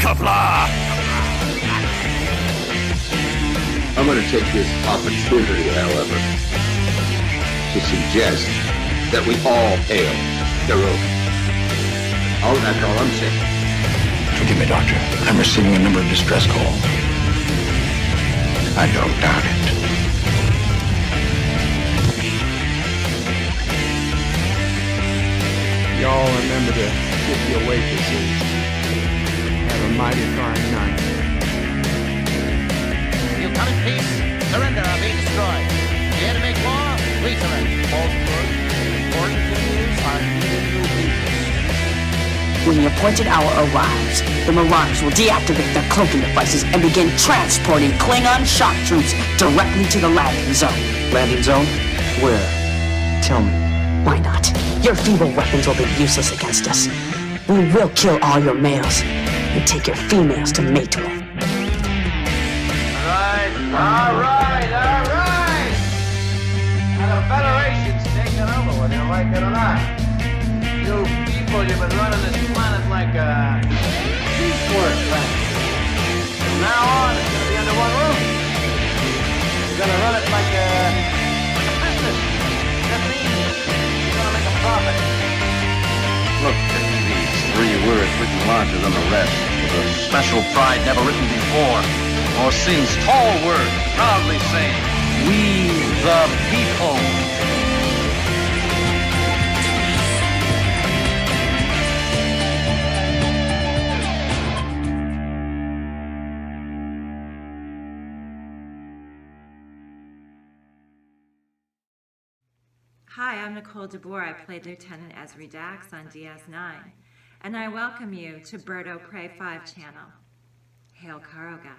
Qapla! I'm going to take this opportunity, however, to suggest that we all hail Caroga. Oh, that's all I'm saying. Forgive me, Doctor. I'm receiving a number of distress calls. I don't doubt it. Y'all remember to tip your waitresses. Have a mighty fine night. You come in peace, surrender or be destroyed. Here to make war, we surrender. Falsehood, important things are new pieces. When the appointed hour arrives, the Marauders will deactivate their cloaking devices and begin transporting Klingon shock troops directly to the landing zone. Landing zone? Where? Tell me. Why not? Your feeble weapons will be useless against us. We will kill all your males and take your females to mate with. All right. Now the Federation's taking over, whether you like it or not. You people, you've been running this planet like a piecework planet. From now on, it's going to be under one roof. You're going to run it like a business. That means you're going to make a profit. Look at these 3 words written larger than the rest, with a special pride never written before, or since. Tall words, proudly saying, "We the people." Hi, I'm Nicole DeBoer. I played Lieutenant Ezri Dax on DS9, and I welcome you to Birdo Prey 5 channel. Hail Caroga.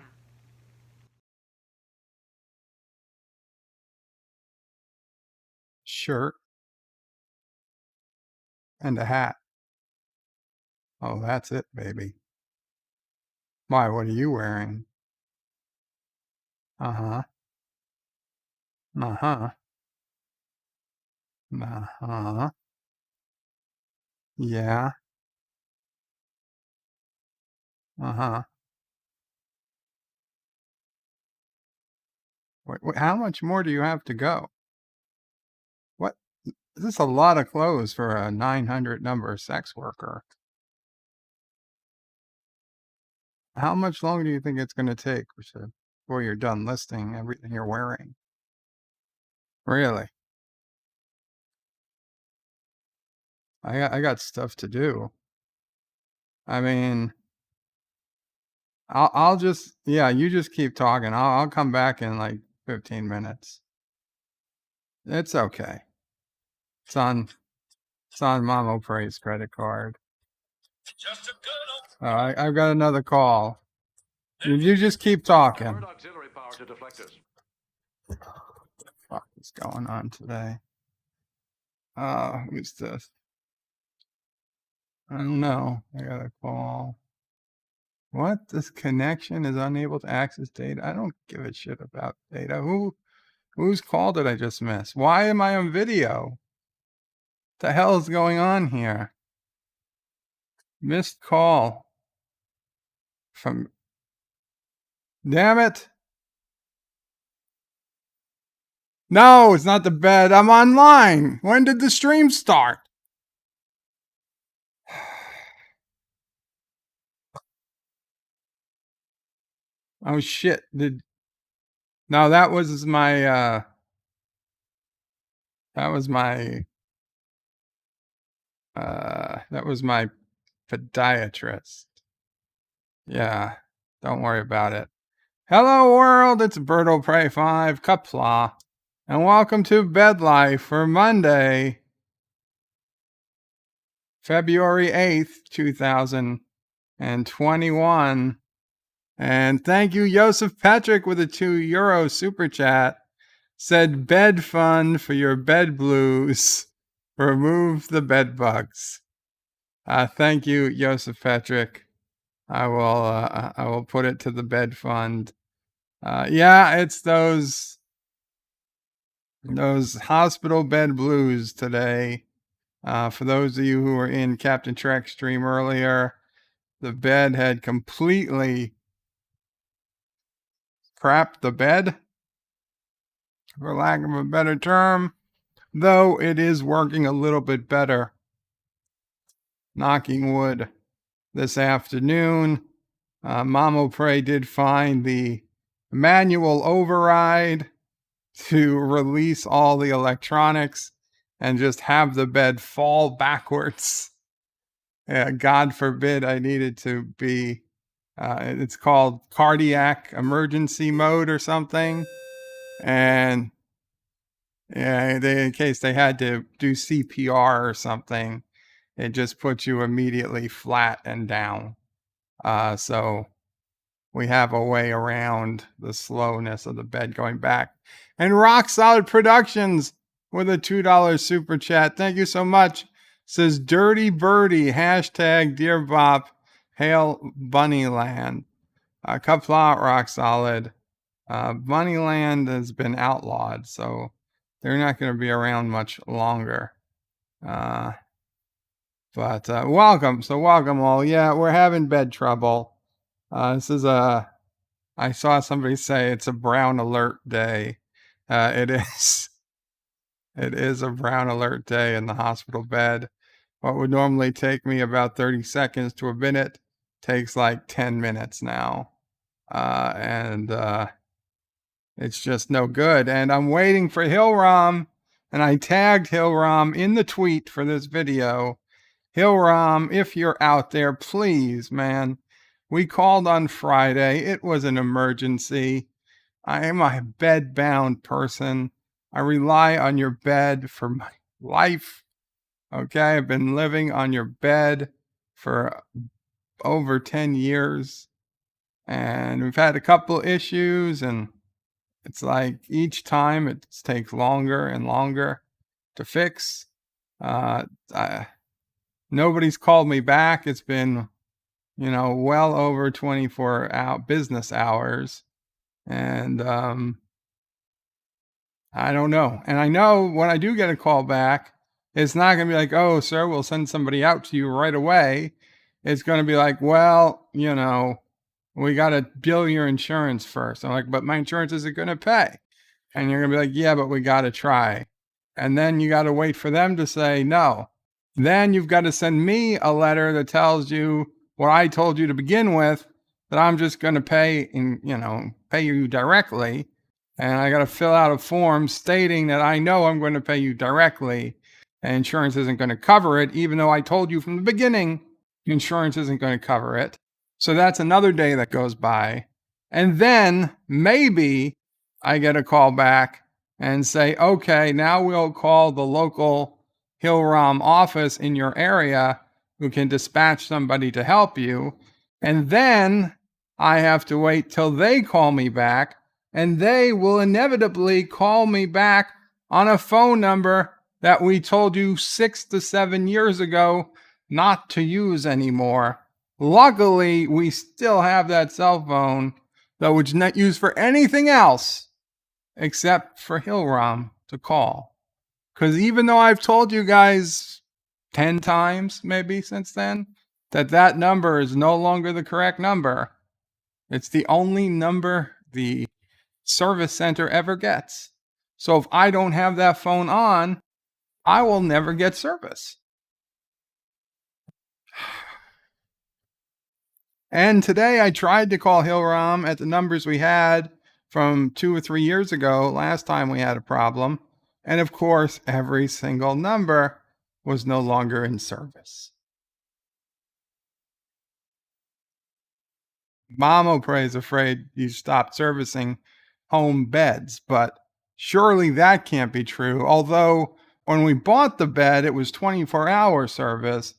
Shirt. And a hat. Oh, that's it, baby. Why, what are you wearing? Uh-huh. Uh-huh. Uh-huh. Yeah. Uh-huh. Wait, how much more do you have to go? What? This is a lot of clothes for a 900 number sex worker. How much longer do you think it's going to take before you're done listing everything you're wearing? Really? I got stuff to do. I mean, I'll just, yeah, you just keep talking. I'll come back in like 15 minutes. It's okay. It's on Mama Pray's credit card. I've got another call. You just keep talking. What the fuck is going on today? Who's this? I don't know. I got a call. What? This connection is unable to access data? I don't give a shit about data. Whose call did I just miss? Why am I on video? What the hell is going on here? Missed call. From... Damn it. No, it's not the bed. I'm online. When did the stream start? Oh shit. No, that was my podiatrist. Yeah, don't worry about it. Hello world, it's Birdo Prey 5, Qapla, and welcome to Bed Life for Monday, February 8th, 2021. And thank you, Joseph Patrick, with a €2 super chat. Said bed fund for your bed blues. Remove the bed bugs. Thank you, Joseph Patrick. I will put it to the bed fund. Yeah, it's those hospital bed blues today. For those of you who were in Captain Trek stream earlier, the bed had completely crapped the bed, for lack of a better term, though it is working a little bit better. Knocking wood this afternoon. Mamo Pray did find the manual override to release all the electronics and just have the bed fall backwards. God forbid I needed to be, it's called cardiac emergency mode or something. And yeah, in case they had to do CPR or something, it just puts you immediately flat and down. So we have a way around the slowness of the bed going back. And Rock Solid Productions with a $2 super chat. Thank you so much. Says Dirty Birdie, hashtag Dear Bop, hail Bunnyland. Qapla, Rock Solid. Bunnyland has been outlawed, so they're not going to be around much longer. But welcome. So welcome all. Yeah, we're having bed trouble. This is I saw somebody say it's a brown alert day. It is. It is a brown alert day in the hospital bed. What would normally take me about 30 seconds to a minute takes like 10 minutes now. And it's just no good. And I'm waiting for Hillram, and I tagged Hillram in the tweet for this video. Hillram, if you're out there, please, man. We called on Friday. It was an emergency. I am a bed-bound person. I rely on your bed for my life. Okay, I've been living on your bed for over 10 years. And we've had a couple issues, and it's like each time it takes longer and longer to fix. Nobody's called me back. It's been, well over 24 business hours. And I don't know. And I know when I do get a call back, it's not going to be like, oh, sir, we'll send somebody out to you right away. It's going to be like, well, we got to bill your insurance first. I'm like, but my insurance isn't going to pay. And you're going to be like, yeah, but we got to try. And then you got to wait for them to say no. Then you've got to send me a letter that tells you what I told you to begin with, that I'm just going to pay you directly. And I got to fill out a form stating that I know I'm going to pay you directly. And insurance isn't going to cover it, even though I told you from the beginning, insurance isn't going to cover it. So that's another day that goes by. And then maybe I get a call back and say, okay, now we'll call the local Hillram office in your area who can dispatch somebody to help you. And then I have to wait till they call me back, and they will inevitably call me back on a phone number that we told you 6 to 7 years ago not to use anymore. Luckily, we still have that cell phone that was not used for anything else except for Hillram to call. Because even though I've told you guys 10 times maybe since then that number is no longer the correct number, it's the only number the service center ever gets. So if I don't have that phone on, I will never get service. And today I tried to call Hillram at the numbers we had from 2 or 3 years ago, last time we had a problem. And of course, every single number was no longer in service. Mamo Pray is afraid you stopped servicing home beds, but surely that can't be true. Although when we bought the bed, it was 24-hour service,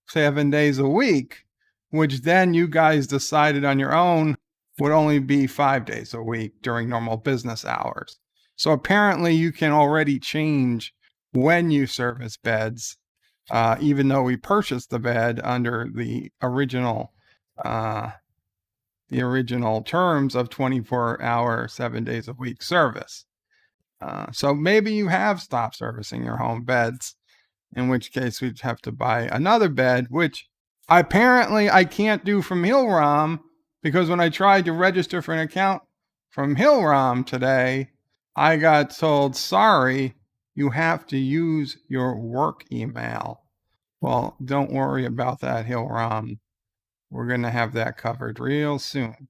7 days a week, which then you guys decided on your own would only be 5 days a week during normal business hours. So apparently you can already change when you service beds, even though we purchased the bed under the original terms of 24-hour, 7 days a week service. So maybe you have stopped servicing your home beds, in which case we'd have to buy another bed, which Apparently, I can't do from Hillrom because when I tried to register for an account from Hillrom today, I got told, sorry, you have to use your work email. Well, don't worry about that, Hillrom. We're going to have that covered real soon.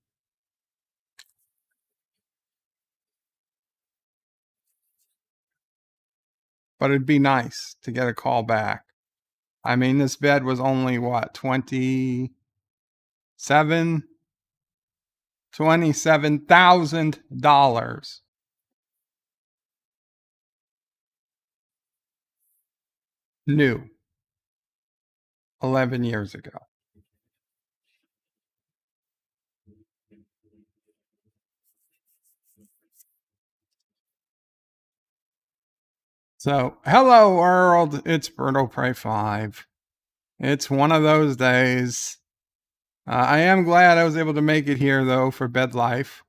But it'd be nice to get a call back. I mean, this bed was only what, $27,000 new 11 years ago. So, hello world, it's Berto Prey 5. It's one of those days. I am glad I was able to make it here though for bed life.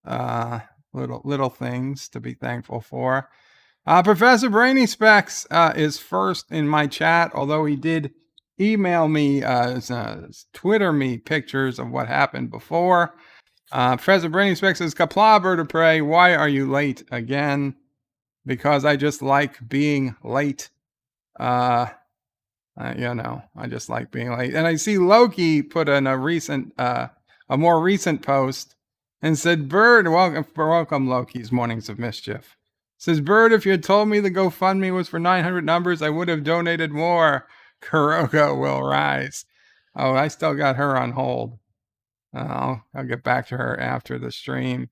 Little things to be thankful for. Professor Brainy Specs is first in my chat, although he did email me, Twitter me pictures of what happened before. Professor Brainy Specs says, Qapla, Bird of Prey, why are you late again? Because I just like being late. I just like being late. And I see Loki put in a more recent post and said, Bird, welcome Loki's Mornings of Mischief. Says, Bird, if you had told me the GoFundMe was for 900 numbers, I would have donated more. Caroga will rise. Oh, I still got her on hold. I'll get back to her after the stream.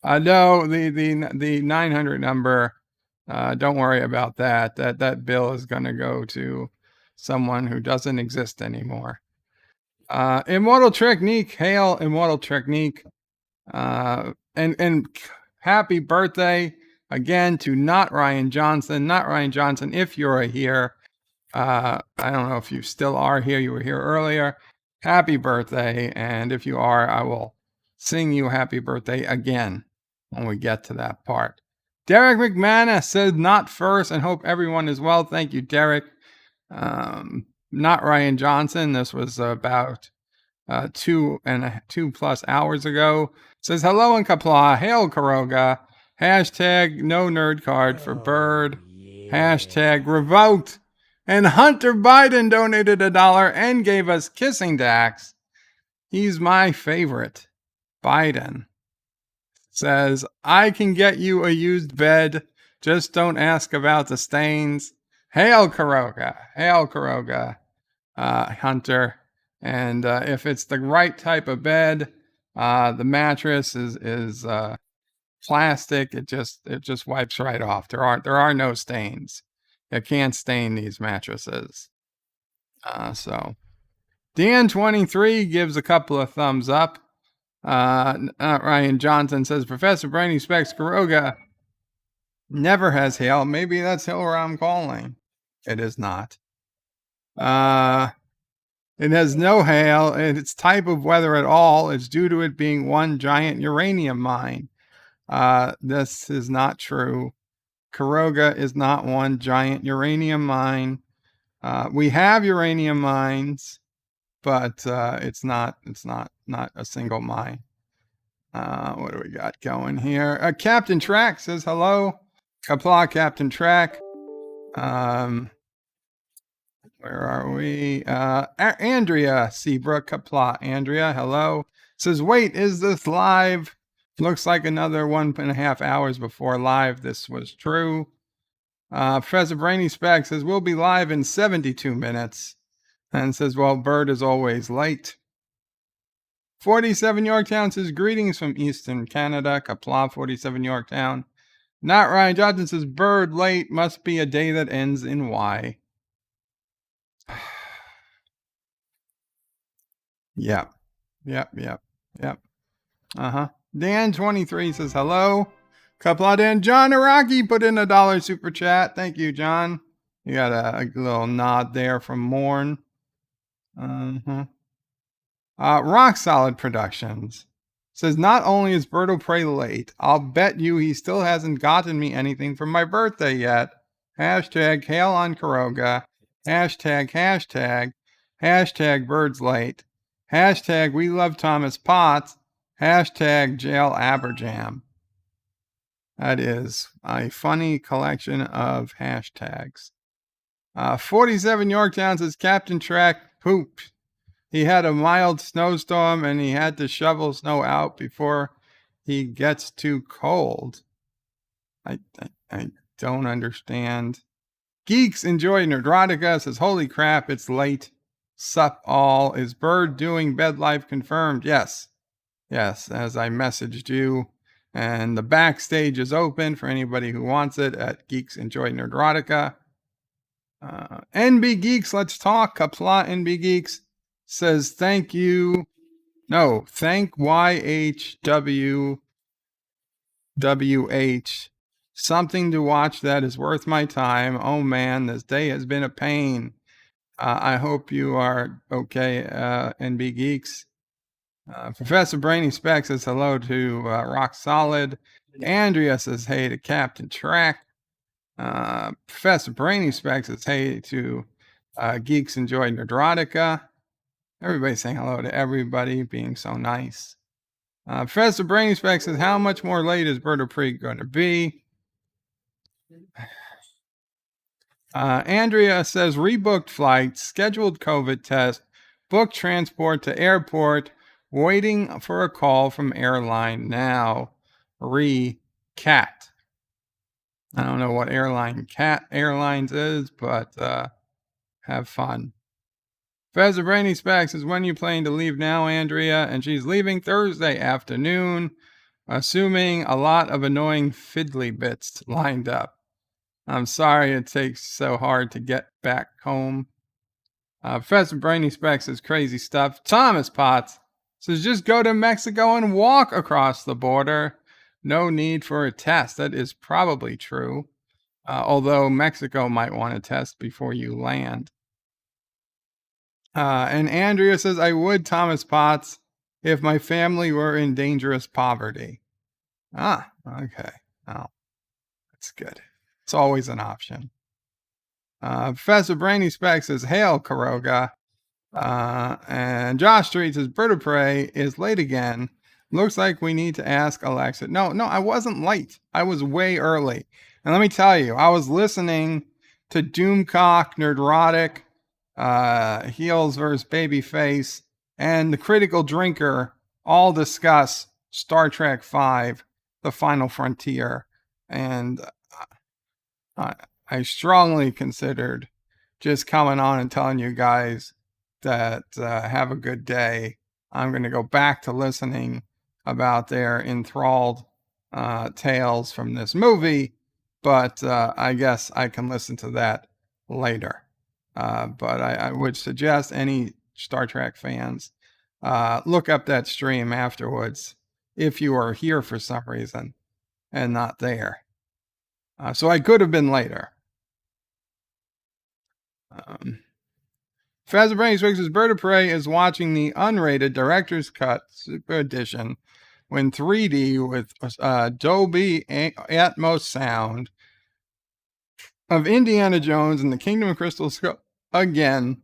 No, the 900 number, don't worry about that. That bill is going to go to someone who doesn't exist anymore. Immortal Technique, hail Immortal Technique. And happy birthday again to Not Ryan Johnson. Not Ryan Johnson, if you're here, I don't know if you still are here. You were here earlier. Happy birthday. And if you are, I will sing you happy birthday again when we get to that part. Derek McManus says not first and hope everyone is well. Thank you, Derek. Not Ryan Johnson. This was about 2+ hours ago. Says hello in Qapla. Hail Caroga. Hashtag no nerd card for Bird. Yeah. Hashtag revoked. And Hunter Biden donated $1 and gave us kissing Dax. He's my favorite. Biden says, I can get you a used bed. Just don't ask about the stains. Hail Caroga. Hail Caroga, Hunter. And if it's the right type of bed, the mattress is plastic. It just wipes right off. There are no stains. You can't stain these mattresses. So Dan23 gives a couple of thumbs up. Ryan Johnson says, Professor Brainy Specs Caroga never has hail. Maybe that's hail where I'm calling. It is not. It has no hail, and its type of weather at all is due to it being one giant uranium mine. This is not true. Caroga is not one giant uranium mine. We have uranium mines, but it's not a single mine. What do we got going here? Captain Track says hello. Qapla, Captain Track. Where are we? Andrea Seabrook, Qapla. Andrea, hello. Says, wait, is this live? Looks like another 1.5 hours before live. This was true. Professor Brainy Specs says, we'll be live in 72 minutes. And says, well, Bird is always late. 47 Yorktown says, greetings from Eastern Canada. Qapla, 47 Yorktown. Not Ryan Johnson says, Bird late must be a day that ends in Y. Yep. Dan23 says hello. Qapla Dan. John Araki put in $1 super chat. Thank you, John. You got a little nod there from Morn. Rock Solid Productions says, not only is Berto Prey late, I'll bet you he still hasn't gotten me anything for my birthday yet. Hashtag hail on Caroga. Hashtag. Hashtag birds late. Hashtag we love Thomas Potts. Hashtag jail Aberjam. That is a funny collection of hashtags. 47 Yorktown says Captain Track pooped. He had a mild snowstorm and he had to shovel snow out before he gets too cold. I don't understand. Geeks enjoy Nerdrotica says, holy crap, it's late. Sup all. Is Bird doing bed life confirmed? Yes. Yes, as I messaged you. And the backstage is open for anybody who wants it at Geeks Enjoy Nerdrotica. NB Geeks, let's talk. Qapla NB Geeks says thank you. No, thank YHWWH. Something to watch that is worth my time. Oh man, this day has been a pain. I hope you are okay, NB Geeks. Professor Brainy Specs says hello to Rock Solid. Andrea says hey to Captain Track. Professor Brainy Specs says hey to Geeks Enjoy Nerdrotica. Everybody's saying hello to everybody, being so nice. Professor Brainy Specs says, how much more late is Bird of Prey going to be? Andrea says, rebooked flights, scheduled COVID test, booked transport to airport, waiting for a call from airline now. Cat. I don't know what Cat Airlines is, but have fun. Professor Brainy Specs says, when you planning to leave now, Andrea? And she's leaving Thursday afternoon, assuming a lot of annoying fiddly bits lined up. I'm sorry it takes so hard to get back home. Professor Brainy Specs says crazy stuff. Thomas Potts says, just go to Mexico and walk across the border. No need for a test. That is probably true. Although Mexico might want a test before you land. And Andrea says, I would, Thomas Potts, if my family were in dangerous poverty. Ah, okay. Oh, that's good. It's always an option. Professor Brainy Specs says, hail, Caroga. And Josh Street says, Bird of Prey is late again. Looks like we need to ask Alexa. No, I wasn't late. I was way early. And let me tell you, I was listening to Doomcock, Nerdrotic, Heels vs. Babyface, and The Critical Drinker all discuss Star Trek V, The Final Frontier. And I strongly considered just coming on and telling you guys that have a good day. I'm going to go back to listening about their enthralled tales from this movie, but I guess I can listen to that later. But I would suggest any Star Trek fans look up that stream afterwards if you are here for some reason and not there. So I could have been later. Professor Brainy Specs says Bird of Prey is watching the unrated Director's Cut Super Edition when 3D with Dolby Atmos sound of Indiana Jones and the Kingdom of Crystal Skull again.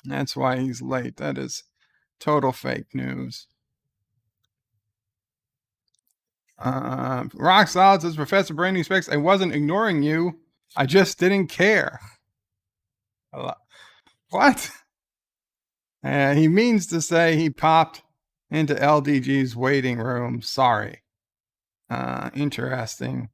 That's why he's late. That is total fake news. Rock Solid says, Professor Brainy Specs, I wasn't ignoring you. I just didn't care. What? He means to say he popped into LDG's waiting room. Sorry. Interesting.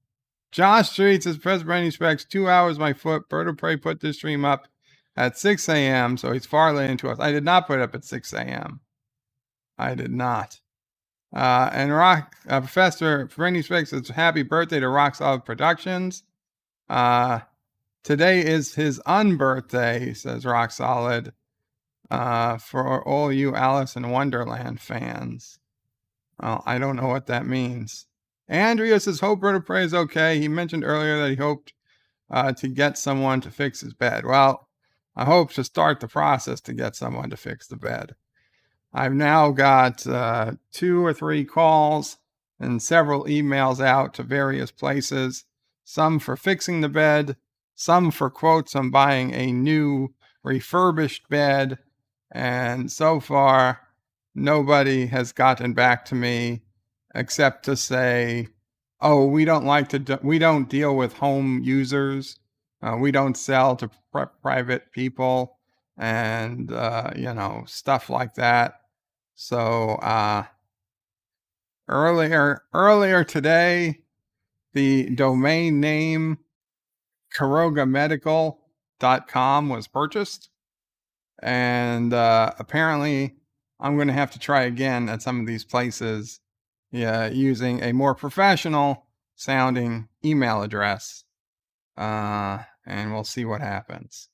Josh Street says, Professor Brainy Specs, 2 hours my foot. Bird of Prey put this stream up at 6 a.m., so he's far late into us. I did not put it up at 6 a.m. I did not. And Professor Brainy Specs says, happy birthday to Rock Solid Productions. Today is his unbirthday, says Rock Solid, for all you Alice in Wonderland fans. Well, I don't know what that means. Andrea says, hope Bird of Prey is okay. He mentioned earlier that he hoped to get someone to fix his bed. Well, I hope to start the process to get someone to fix the bed. I've now got 2 or 3 calls and several emails out to various places, some for fixing the bed, some for quotes on buying a new refurbished bed. And so far, nobody has gotten back to me except to say, oh, we don't deal with home users. We don't sell to private people and, stuff like that. So, earlier today, the domain name carogamedical.com was purchased. And apparently I'm going to have to try again at some of these places using a more professional sounding email address. And we'll see what happens.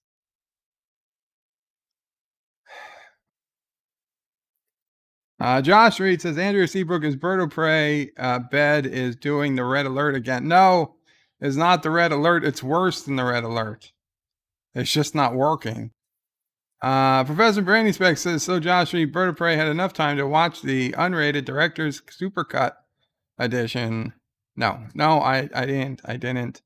Josh Reed says, Andrea Seabrook is Bird of Prey bed is doing the red alert again. No, it's not the red alert. It's worse than the red alert. It's just not working. Professor Brainy Spec says, so Josh Reed, Bird of Prey had enough time to watch the unrated Director's Supercut edition. No, I didn't.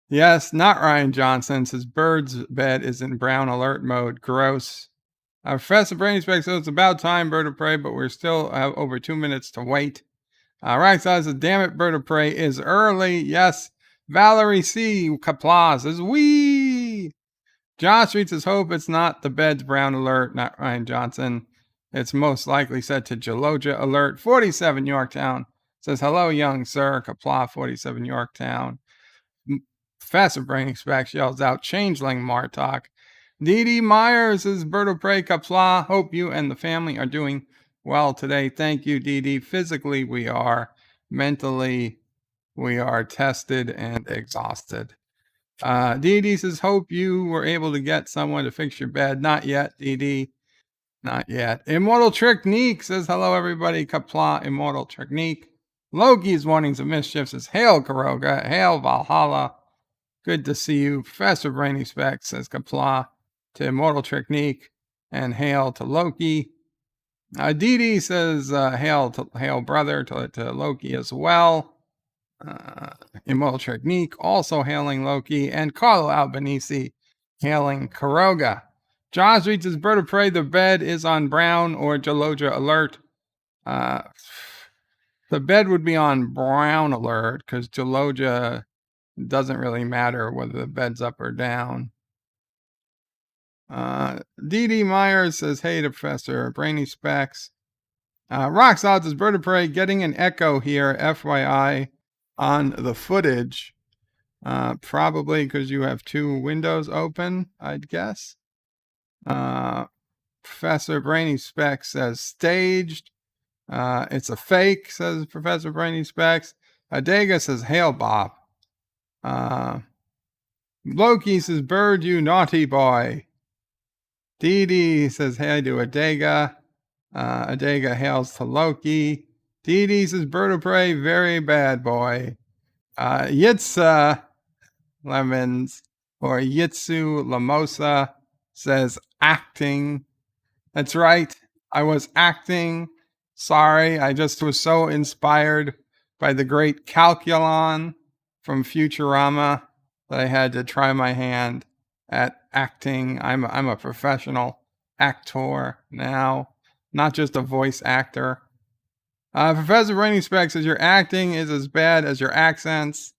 Yes, not Ryan Johnson says Bird's bed is in brown alert mode. Gross. Professor Brainy Spec says it's about time, Bird of Prey, but we're still have over 2 minutes to wait. Rax says, damn it, Bird of Prey is early. Yes. Valerie C. Qapla says, wee. Josh reads his hope it's not the bed's brown alert, not Ryan Johnson. It's most likely set to Gelogia alert. 47 Yorktown says, hello, young sir. Qapla, 47 Yorktown. Professor Brainy Spec yells out, changeling Martok. Dee Myers is Bird of Prey Qapla. Hope you and the family are doing well today. Thank you, Dee. Physically, we are. Mentally, we are tested and exhausted. Dee says, hope you were able to get someone to fix your bed. Not yet, Dee. Not yet. Immortal Technique says, hello, everybody. Qapla, Immortal Technique. Loki's Warnings of Mischief says, hail, Caroga. Hail, Valhalla. Good to see you. Professor Brainy Spec says, Qapla to Immortal Technique and hail to Loki. Dee says, hail brother to Loki as well. Immortal Technique also hailing Loki, and Carlo Albanese hailing Caroga. Josh reads his Bird of Prey. The bed is on brown or Gelogia alert. The bed would be on brown alert because Gelogia doesn't really matter whether the bed's up or down. Dee Myers says, hey to Professor Brainy Specs. Rox Odds is Bird of Prey getting an echo here, FYI, on the footage. Probably because you have two windows open, I'd guess. Professor Brainy Specs says staged. It's a fake, says Professor Brainy Specs. Adega says, hail Bop. Loki says, Bird, you naughty boy. Dee says, hey, I do Adega. Adega hails to Loki. Dee says, Bird of Prey, very bad boy. Yitsa Lemons or Yitsu Lamosa says, acting. That's right. I was acting. Sorry, I just was so inspired by the great Calculon from Futurama that I had to try my hand at acting. I'm a professional actor now, not just a voice actor. Professor Brainy Spec says your acting is as bad as your accents.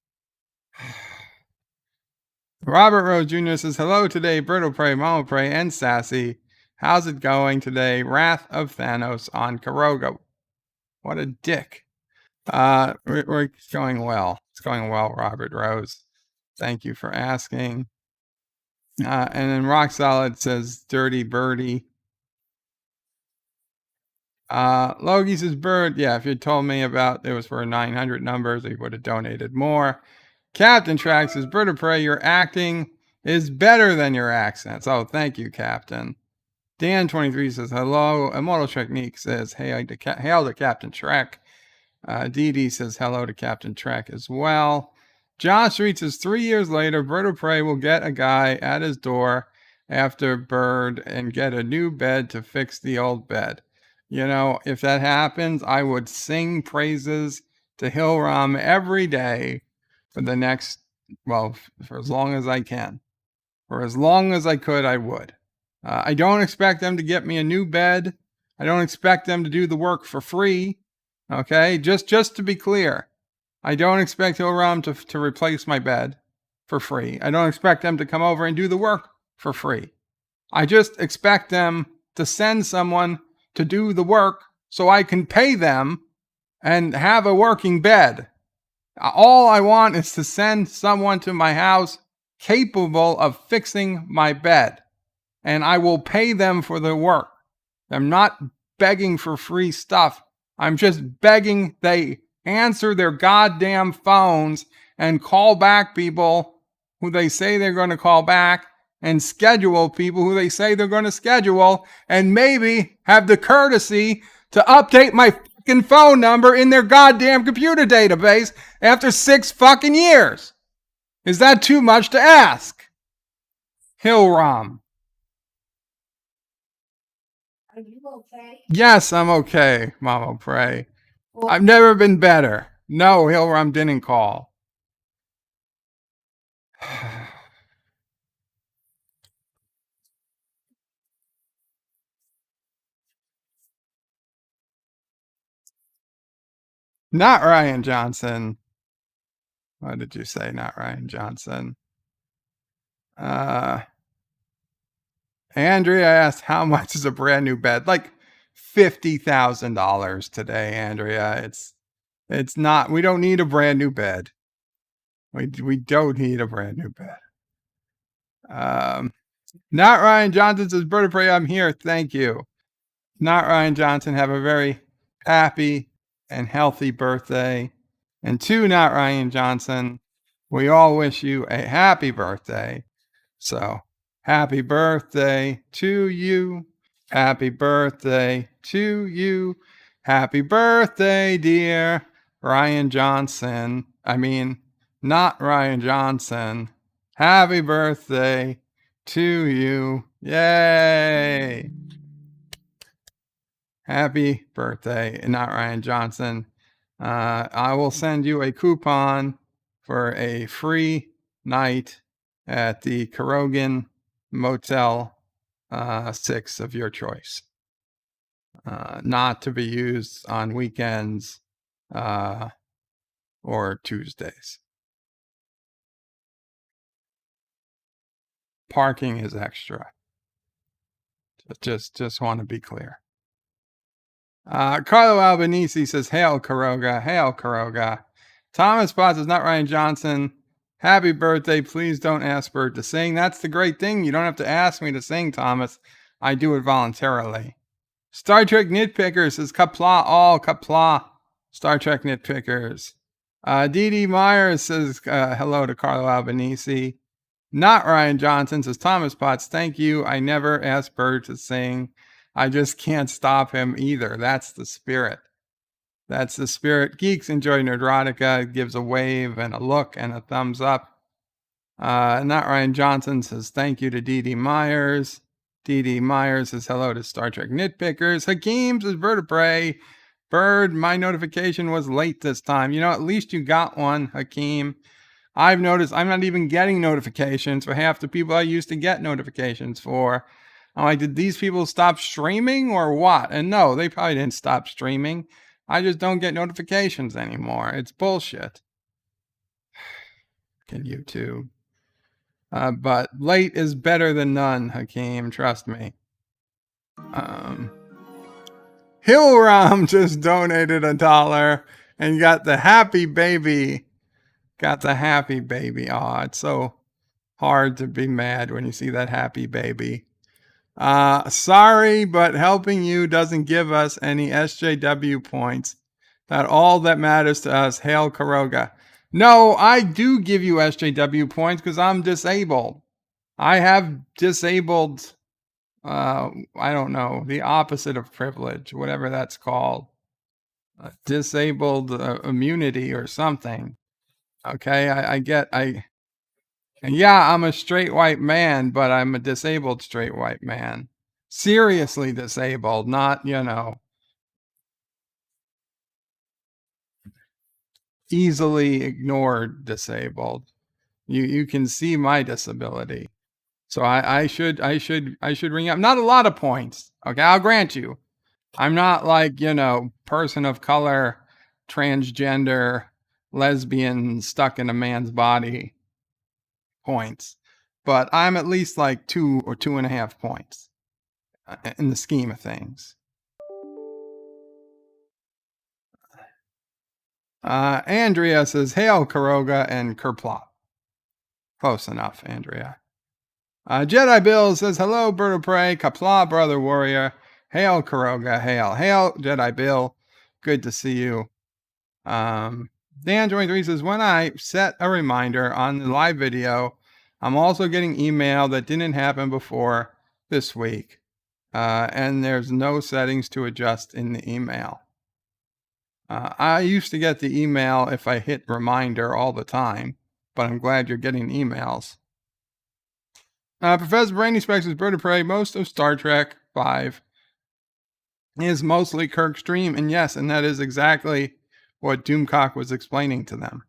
Robert Rose Jr. says, hello today, Bird of Prey, Mama Prey, and Sassy. How's it going today? Wrath of Thanos on Caroga. What a dick. We're going well. It's going well, Robert Rose. Thank you for asking. And then Rock Solid says, dirty birdie. Logie says, Bird, yeah, if you told me about it was for 900 numbers, he would have donated more. Captain Track says, Bird of Prey, your acting is better than your accents. Oh, thank you, Captain. Dan23 says, hello. Immortal Technique says, hail to Captain Trek. Dee says, hello to Captain Trek as well. Josh Reed says, 3 years later, Bird of Prey will get a guy at his door after Bird and get a new bed to fix the old bed. You know, if that happens, I would sing praises to Hilram every day for the next, well, for as long as I can. For as long as I could, I would. I don't expect them to get me a new bed. I don't expect them to do the work for free. Okay, just to be clear, I don't expect Ilram to replace my bed for free. I don't expect them to come over and do the work for free. I just expect them to send someone to do the work so I can pay them and have a working bed. All I want is to send someone to my house capable of fixing my bed, and I will pay them for the work. I'm not begging for free stuff. I'm just begging they answer their goddamn phones and call back people who they say they're going to call back, and schedule people who they say they're going to schedule, and maybe have the courtesy to update my fucking phone number in their goddamn computer database after 6 fucking years. Is that too much to ask? Hilram. Are you okay? Yes, I'm okay, Mama Pray. I've never been better. No, Hilram didn't call. Not Ryan Johnson. What did you say? Not Ryan Johnson. Andrea asked, how much is a brand new bed? Like $50,000 today, Andrea. It's not, we don't need a brand new bed. We don't need a brand new bed. Not Ryan Johnson says, Bird of Prey, I'm here. Thank you. Not Ryan Johnson, have a very happy and healthy birthday. And to Not Ryan Johnson, we all wish you a happy birthday. So, happy birthday to you. Happy birthday to you. Happy birthday, dear Ryan Johnson. I mean, not Ryan Johnson. Happy birthday to you. Yay. Happy birthday, not Ryan Johnson. I will send you a coupon for a free night at the Caroga Motel 6 of your choice. Not to be used on weekends or Tuesdays. Parking is extra. Just want to be clear. Carlo Albanese says, hail Caroga, hail Caroga. Thomas Potts is not Ryan Johnson. Happy birthday. Please don't ask Bert to sing. That's the great thing. You don't have to ask me to sing, Thomas. I do it voluntarily. Star Trek Nitpickers says, Qapla, all Qapla. Star Trek Nitpickers. Dee Myers says, hello to Carlo Albanese. Not Ryan Johnson says, Thomas Potts, thank you. I never asked Bert to sing. I just can't stop him either. That's the spirit. That's the spirit. Geeks enjoy Nerdrotica. Gives a wave and a look and a thumbs up. Not Ryan Johnson says thank you to Dee Myers. Dee Myers says hello to Star Trek Nitpickers. Hakeem says vertebrae. Bird, my notification was late this time. You know, at least you got one, Hakeem. I've noticed I'm not even getting notifications for half the people I used to get notifications for. I'm like, did these people stop streaming or what? And no, they probably didn't stop streaming. I just don't get notifications anymore. It's bullshit. Can YouTube. But late is better than none, Hakeem. Trust me. Hilram just donated $1 and got the happy baby. Got the happy baby. Oh, it's so hard to be mad when you see that happy baby. Sorry, but helping you doesn't give us any SJW points. That all that matters to us. Hail Caroga. No, I do give you SJW points because I'm disabled. I have disabled, I don't know, the opposite of privilege, whatever that's called. Disabled immunity or something. Okay, yeah, I'm a straight white man, but I'm a disabled straight white man. Seriously disabled, not, easily ignored disabled. You can see my disability. So I should ring up. Not a lot of points. Okay, I'll grant you. I'm not like, person of color, transgender, lesbian, stuck in a man's body points. But I'm at least like 2 or 2.5 points in the scheme of things. Andrea says, hail Caroga and Qapla. Close enough, Andrea. Jedi Bill says, hello, Bird of Prey, Qapla, brother warrior. Hail Caroga, hail. Hail, Jedi Bill. Good to see you. Dan23 says, when I set a reminder on the live video, I'm also getting email that didn't happen before this week. And there's no settings to adjust in the email. I used to get the email if I hit reminder all the time, but I'm glad you're getting emails. Professor Brainy Specs says, Bird of Prey, most of Star Trek 5 is mostly Kirk's dream. And yes, and that is exactly what Doomcock was explaining to them.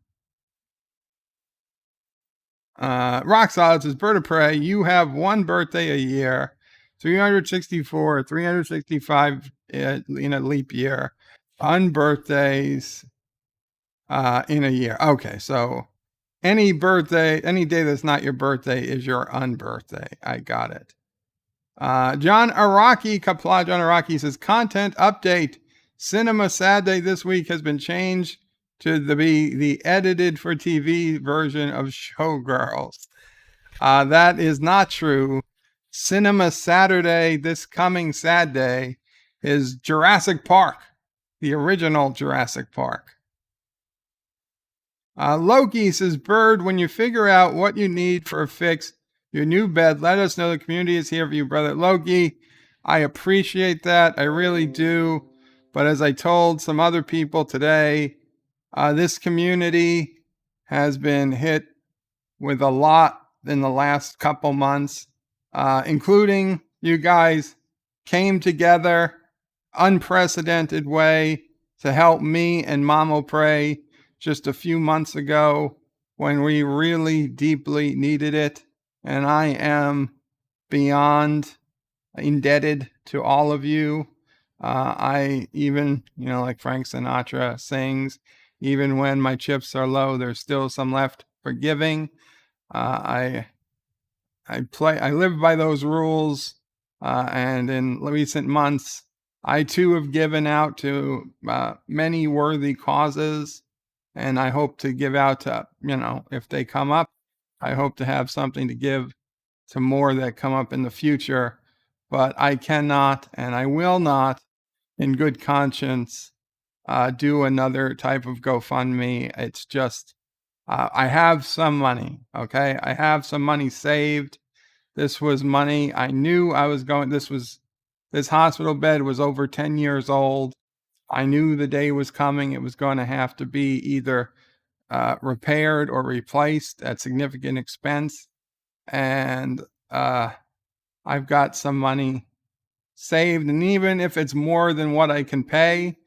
Rock Solid says, Bird of Prey, you have one birthday a year, 364, 365 in a leap year, unbirthdays in a year. Okay, so any day that's not your birthday is your unbirthday. I got it. John Araki, Qapla John Araki says, content update. Cinema Saturday this week has been changed to be the edited for TV version of Showgirls. That is not true. Cinema Saturday, this coming Saturday, is Jurassic Park, the original Jurassic Park. Loki says, Bird, when you figure out what you need for a fix, your new bed, let us know. The community is here for you, brother. Loki, I appreciate that. I really do. But as I told some other people today, this community has been hit with a lot in the last couple months, including you guys came together unprecedented way to help me and Mama Pray just a few months ago when we really deeply needed it. And I am beyond indebted to all of you. I even, like Frank Sinatra sings, even when my chips are low, there's still some left for giving. I live by those rules. And in recent months, I too have given out to many worthy causes. And I hope to give out to, if they come up, I hope to have something to give to more that come up in the future. But I cannot and I will not, in good conscience, do another type of GoFundMe. It's just, I have some money, okay? I have some money saved. This was money I knew I was going, this hospital bed was over 10 years old. I knew the day was coming. It was going to have to be either repaired or replaced at significant expense. And I've got some money saved. And even if it's more than what I can pay,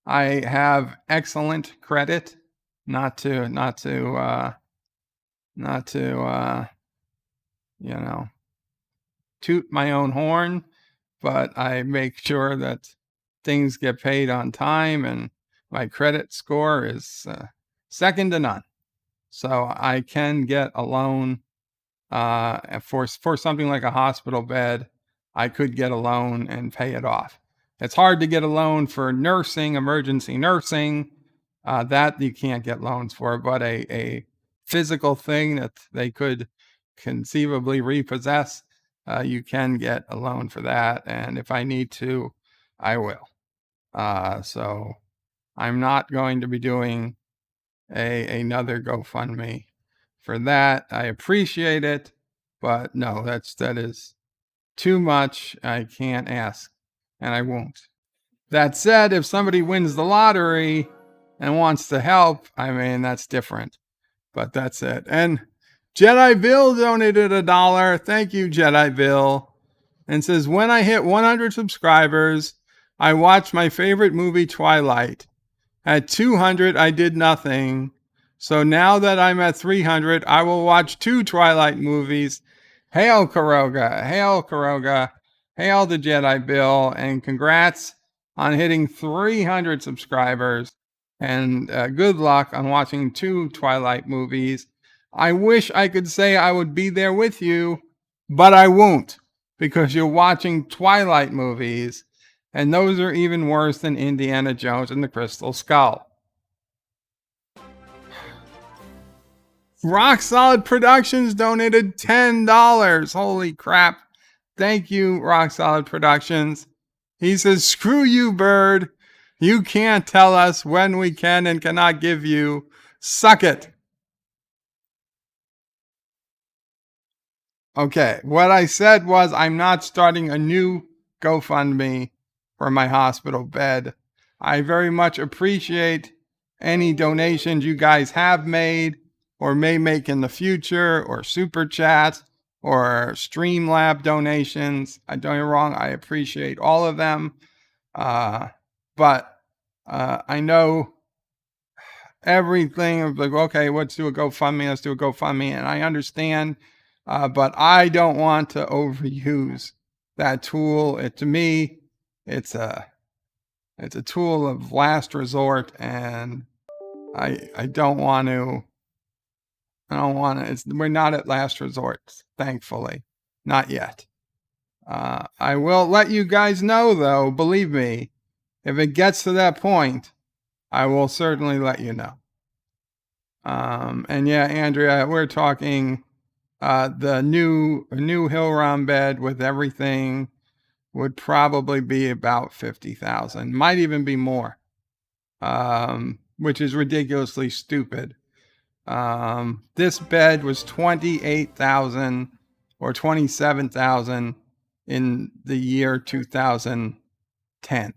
I have excellent credit. Not to toot my own horn, but I make sure that things get paid on time, and my credit score is second to none. So I can get a loan for something like a hospital bed. I could get a loan and pay it off. It's hard to get a loan for nursing, emergency nursing. That you can't get loans for, but a physical thing that they could conceivably repossess, you can get a loan for that. And if I need to, I will. So I'm not going to be doing another GoFundMe for that. I appreciate it, but no, that is too much. I can't ask, and I won't. That said, if somebody wins the lottery and wants to help, that's different. But that's it. And Jedi Bill donated $1. Thank you, Jedi Bill. And says, when I hit 100 subscribers, I watched my favorite movie, Twilight. At 200, I did nothing. So now that I'm at 300, I will watch 2 Twilight movies Hail Caroga, hail the Jedi Bill, and congrats on hitting 300 subscribers. And good luck on watching 2 Twilight movies. I wish I could say I would be there with you, but I won't, because you're watching Twilight movies, and those are even worse than Indiana Jones and the Crystal Skull. Rock Solid Productions donated $10. Holy crap. Thank you, Rock Solid Productions. He says, screw you, Bird. You can't tell us when we can and cannot give you. Suck it. Okay, what I said was I'm not starting a new GoFundMe for my hospital bed. I very much appreciate any donations you guys have made or may make in the future, or super chats, or Streamlab donations. Don't get me wrong, I appreciate all of them. But I know everything of like, okay, let's do a GoFundMe, and I understand, but I don't want to overuse that tool. To me, it's a tool of last resort, and I don't want to. We're not at last resort, thankfully. Not yet. I will let you guys know, though, believe me, if it gets to that point, I will certainly let you know. And yeah, Andrea, we're talking the new Hillrom bed with everything would probably be about $50,000, might even be more, which is ridiculously stupid. This bed was $28,000 or $27,000 in the year 2010.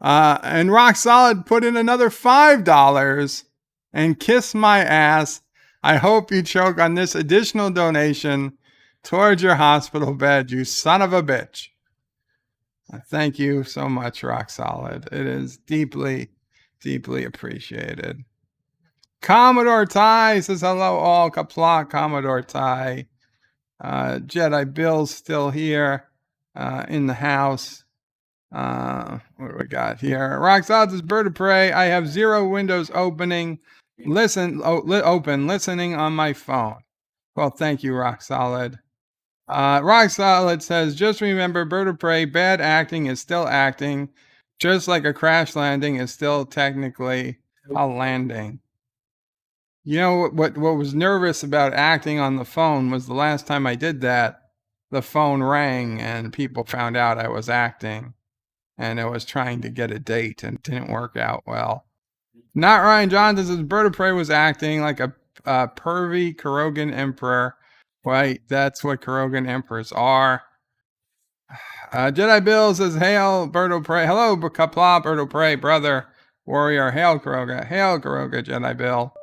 And Rock Solid put in another $5 and kiss my ass. I hope you choke on this additional donation towards your hospital bed, you son of a bitch. Thank you so much, Rock Solid. It is deeply, deeply appreciated. Commodore Ty says hello all. Qapla, Commodore Ty. Jedi Bill's still here in the house. What do we got here? Rock Solid says, Bird of Prey. I have 0 windows opening. Listening on my phone. Well, thank you, Rock Solid. Rock Solid says, just remember, Bird of Prey, bad acting is still acting, just like a crash landing is still technically a landing. You know what was nervous about acting on the phone was the last time I did that, the phone rang and people found out I was acting, and I was trying to get a date and it didn't work out well. Not Ryan Johnson says Bird of Prey was acting like a pervy Carogan emperor. Right, that's what Carogan emperors are. Jedi Bill says, hail Bird of Prey. Hello, Qapla, Bird of Prey, brother, warrior. Hail Caroga, Jedi Bill.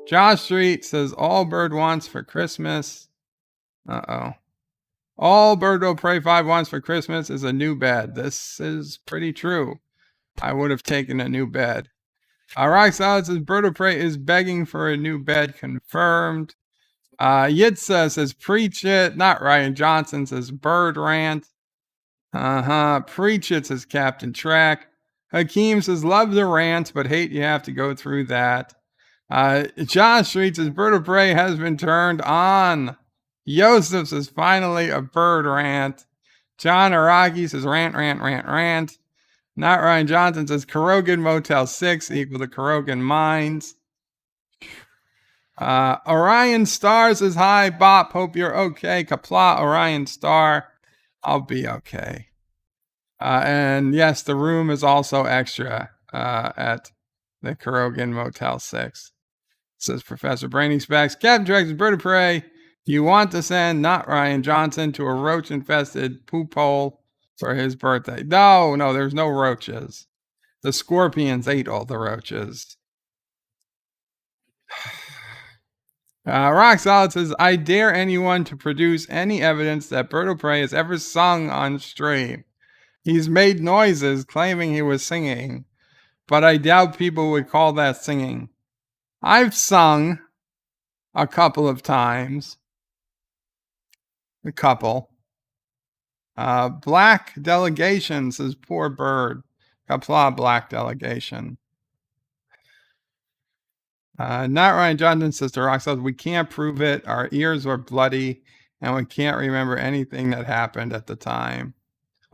Josh Street says, all Bird wants for Christmas. All Bird of Prey 5 wants for Christmas is a new bed. This is pretty true. I would have taken a new bed. Rock Solid says, Bird of Prey is begging for a new bed, confirmed. Yitza says, preach it. Not Ryan Johnson says, Bird rant. Preach it, says Captain Track. Hakeem says, love the rant, but hate you have to go through that. Josh Street says, Bird of Prey has been turned on. Yosef says, finally a bird rant. John Araki says, rant. Not Ryan Johnson says, Carogan Motel 6 equal to Carogan Mines. Orion Star says, hi, Bop, hope you're okay. Qapla, Orion Star, I'll be okay. And yes, the room is also extra at the Carogan Motel 6. Says Professor Brainy Specs. Captain Trax, Bird of Prey, you want to send not Ryan Johnson to a roach-infested poop hole for his birthday. No, there's no roaches. The scorpions ate all the roaches. Rock Solid says, I dare anyone to produce any evidence that Bird of Prey has ever sung on stream. He's made noises claiming he was singing, but I doubt people would call that singing. I've sung a couple of times, The couple. Black delegation, says poor bird. Qapla black delegation. Not Ryan Johnson says to Roxanne, we can't prove it. Our ears were bloody and we can't remember anything that happened at the time.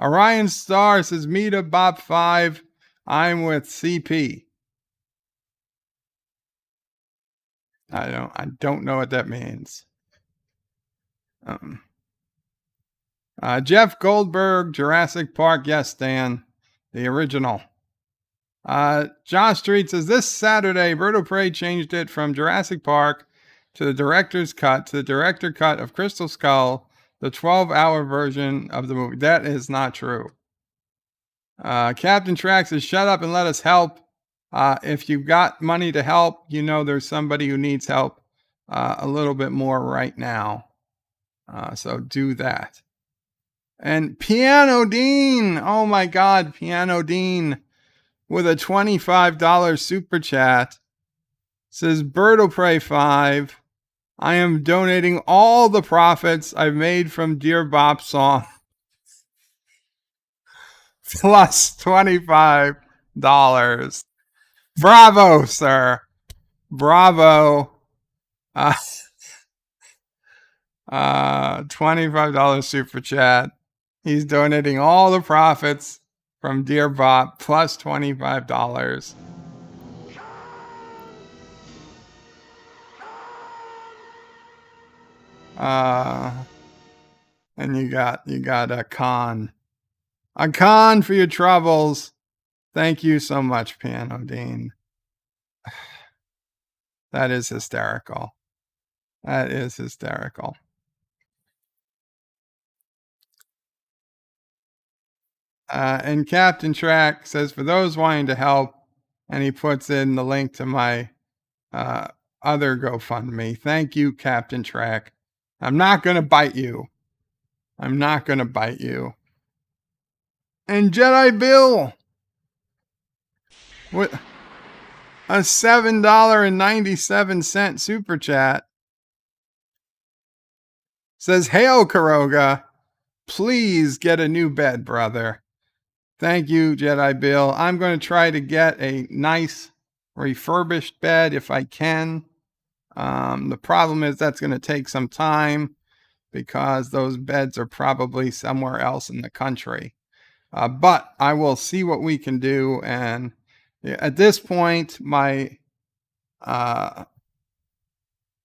Orion Star says, me to Bop 5. I'm with CP. I don't know what that means. Jeff Goldberg, Jurassic Park. Yes, Dan, the original. John Street says, this Saturday, Berto Prey changed it from Jurassic Park to the director's cut to the director cut of Crystal Skull, the 12-hour version of the movie. That is not true. Captain Trax says, shut up and let us help. If you've got money to help, you know there's somebody who needs help a little bit more right now. So do that. And Piano Dean, oh my God, Piano Dean with a $25 super chat says, Berto Prey 5. I am donating all the profits I've made from Dear Bop song plus $25. Bravo, sir. Bravo. $25 super chat. He's donating all the profits from Dear Bop plus $25. And you got a con for your troubles. Thank you so much, Piano Dean. That is hysterical. That is hysterical. And Captain Track says, for those wanting to help, and he puts in the link to my other GoFundMe. Thank you, Captain Track. I'm not going to bite you. I'm not going to bite you. And Jedi Bill with a $7.97 super chat says, hail, Caroga. Please get a new bed, brother. Thank you, Jedi Bill. I'm going to try to get a nice refurbished bed if I can. The problem is that's going to take some time because those beds are probably somewhere else in the country. But I will see what we can do. And at this point, my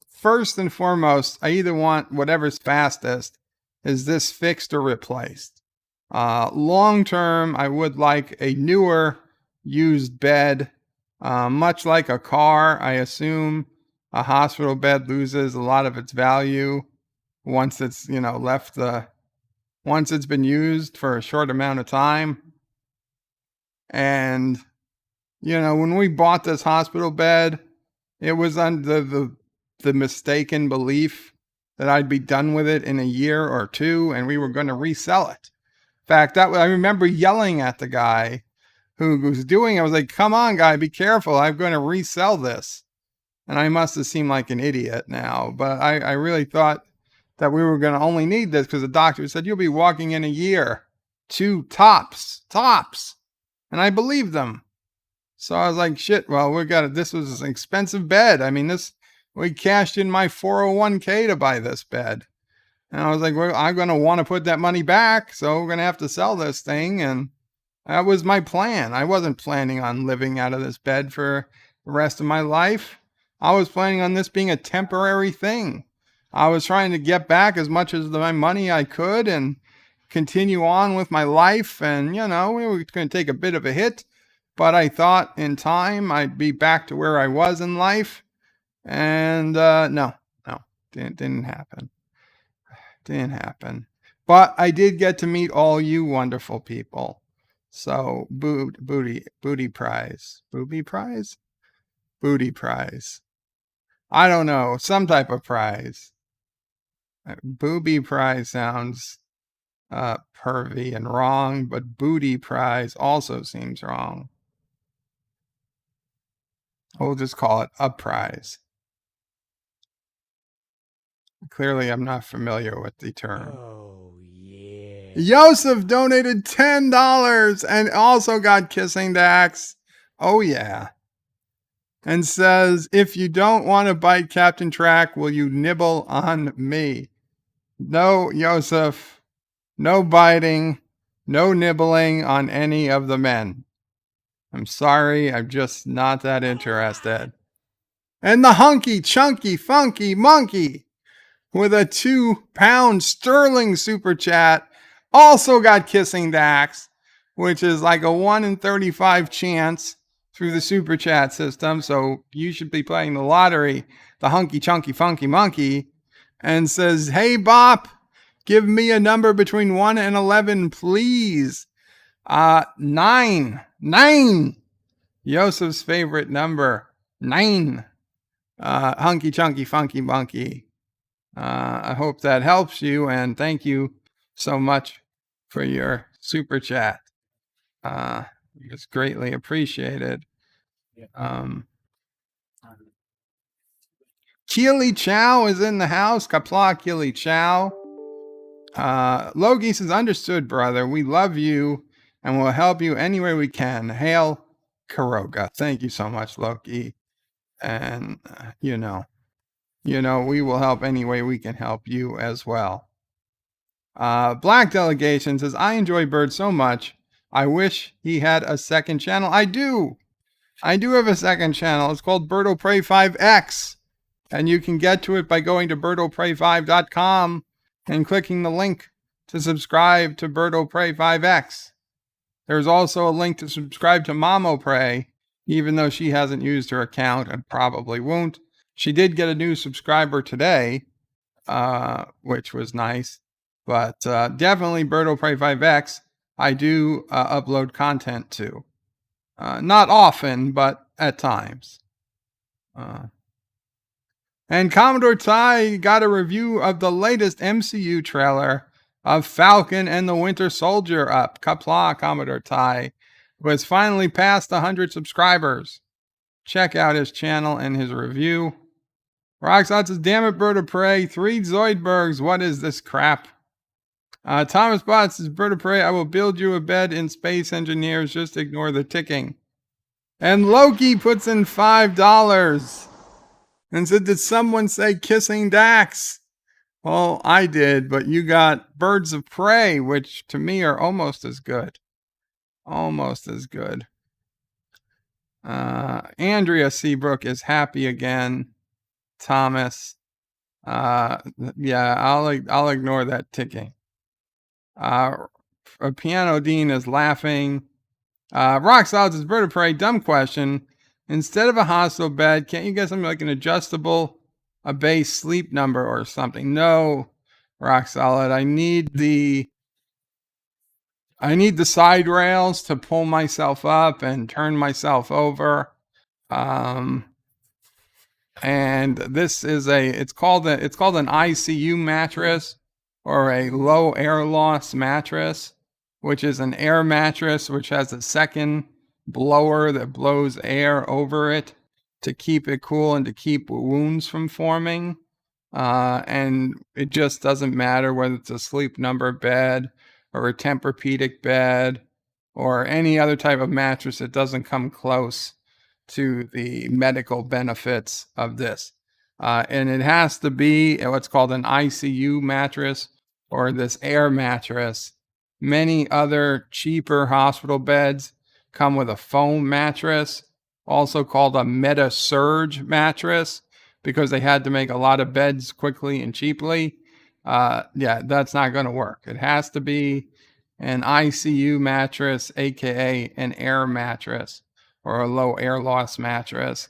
first and foremost, I either want whatever's fastest. Is this fixed or replaced? Long term, I would like a newer used bed, much like a car. I assume a hospital bed loses a lot of its value once it's, once it's been used for a short amount of time. And, when we bought this hospital bed, it was under the mistaken belief that I'd be done with it in a year or two and we were going to resell it. In fact, I remember yelling at the guy who was doing it. I was like, come on, guy, be careful. I'm going to resell this. And I must have seemed like an idiot now. But I really thought that we were going to only need this because the doctor said, you'll be walking in a year. 2 tops. And I believed them. So I was like, shit, well, this was an expensive bed. I mean, we cashed in my 401k to buy this bed. And I was like, well, I'm going to want to put that money back. So we're going to have to sell this thing. And that was my plan. I wasn't planning on living out of this bed for the rest of my life. I was planning on this being a temporary thing. I was trying to get back as much of my money I could and continue on with my life. And, we were going to take a bit of a hit. But I thought in time I'd be back to where I was in life. And no, didn't happen. Didn't happen. But I did get to meet all you wonderful people. So booty prize. Booby prize? Booty prize. I don't know. Some type of prize. Booby prize sounds pervy and wrong, but booty prize also seems wrong. We'll just call it a prize. Clearly, I'm not familiar with the term. Oh, yeah. Joseph donated $10 and also got kissing Dax. Oh, yeah. And says, if you don't want to bite Captain Track, will you nibble on me? No, Joseph. No biting. No nibbling on any of the men. I'm sorry. I'm just not that interested. And the hunky, chunky, funky monkey with a £2 sterling super chat also got kissing Dax, which is like a 1 in 35 chance through the super chat system. So you should be playing the lottery, the hunky, chunky, funky monkey, and says, hey, Bop, give me a number between 1 and 11, please. 9. Joseph's favorite number, 9. Hunky, chunky, funky monkey. I hope that helps you, and thank you so much for your super chat. It's greatly appreciated. Keely Chow is in the house. Qapla Keely Chow. Logie says, understood, brother. We love you and will help you any way we can. Hail Caroga. Thank you so much, Logie. And, we will help any way we can help you as well. Black Delegation says, I enjoy Bird so much. I wish he had a second channel. I do have a second channel. It's called Birdo Prey 5X. And you can get to it by going to birdopray5.com and clicking the link to subscribe to Birdo Prey 5X. There's also a link to subscribe to Mamo Prey, even though she hasn't used her account and probably won't. She did get a new subscriber today, which was nice. But definitely Birdo Prey 5X, I do upload content to. Not often, but at times. And Commodore Ty got a review of the latest MCU trailer of Falcon and the Winter Soldier up. Qapla, Commodore Ty, who has finally passed 100 subscribers. Check out his channel and his review. Roxot says, damn it, Bird of Prey. 3 Zoidbergs. What is this crap? Thomas Bott says, Bird of Prey, I will build you a bed in Space Engineers. Just ignore the ticking. And Loki puts in $5 and said, did someone say kissing Dax? Well, I did, but you got Birds of Prey, which to me are almost as good. Almost as good. Andrea Seabrook is happy again. Thomas. Yeah, I'll ignore that ticking. Piano Dean is laughing. Rock Solids is Bird of Prey. Dumb question. Instead of a hospital bed, can't you get something like an adjustable, a base sleep number or something? No, Rock Solid. I need the side rails to pull myself up and turn myself over. And this is it's called an ICU mattress, or a low air loss mattress, which is an air mattress which has a second blower that blows air over it to keep it cool and to keep wounds from forming. And it just doesn't matter whether it's a sleep number bed or a Tempur-Pedic bed or any other type of mattress. It doesn't come close to the medical benefits of this. And it has to be what's called an ICU mattress, or this air mattress. Many other cheaper hospital beds come with a foam mattress, also called a Meta-Surge mattress, because they had to make a lot of beds quickly and cheaply. Yeah, that's not going to work. It has to be an ICU mattress, aka an air mattress, or a low air loss mattress.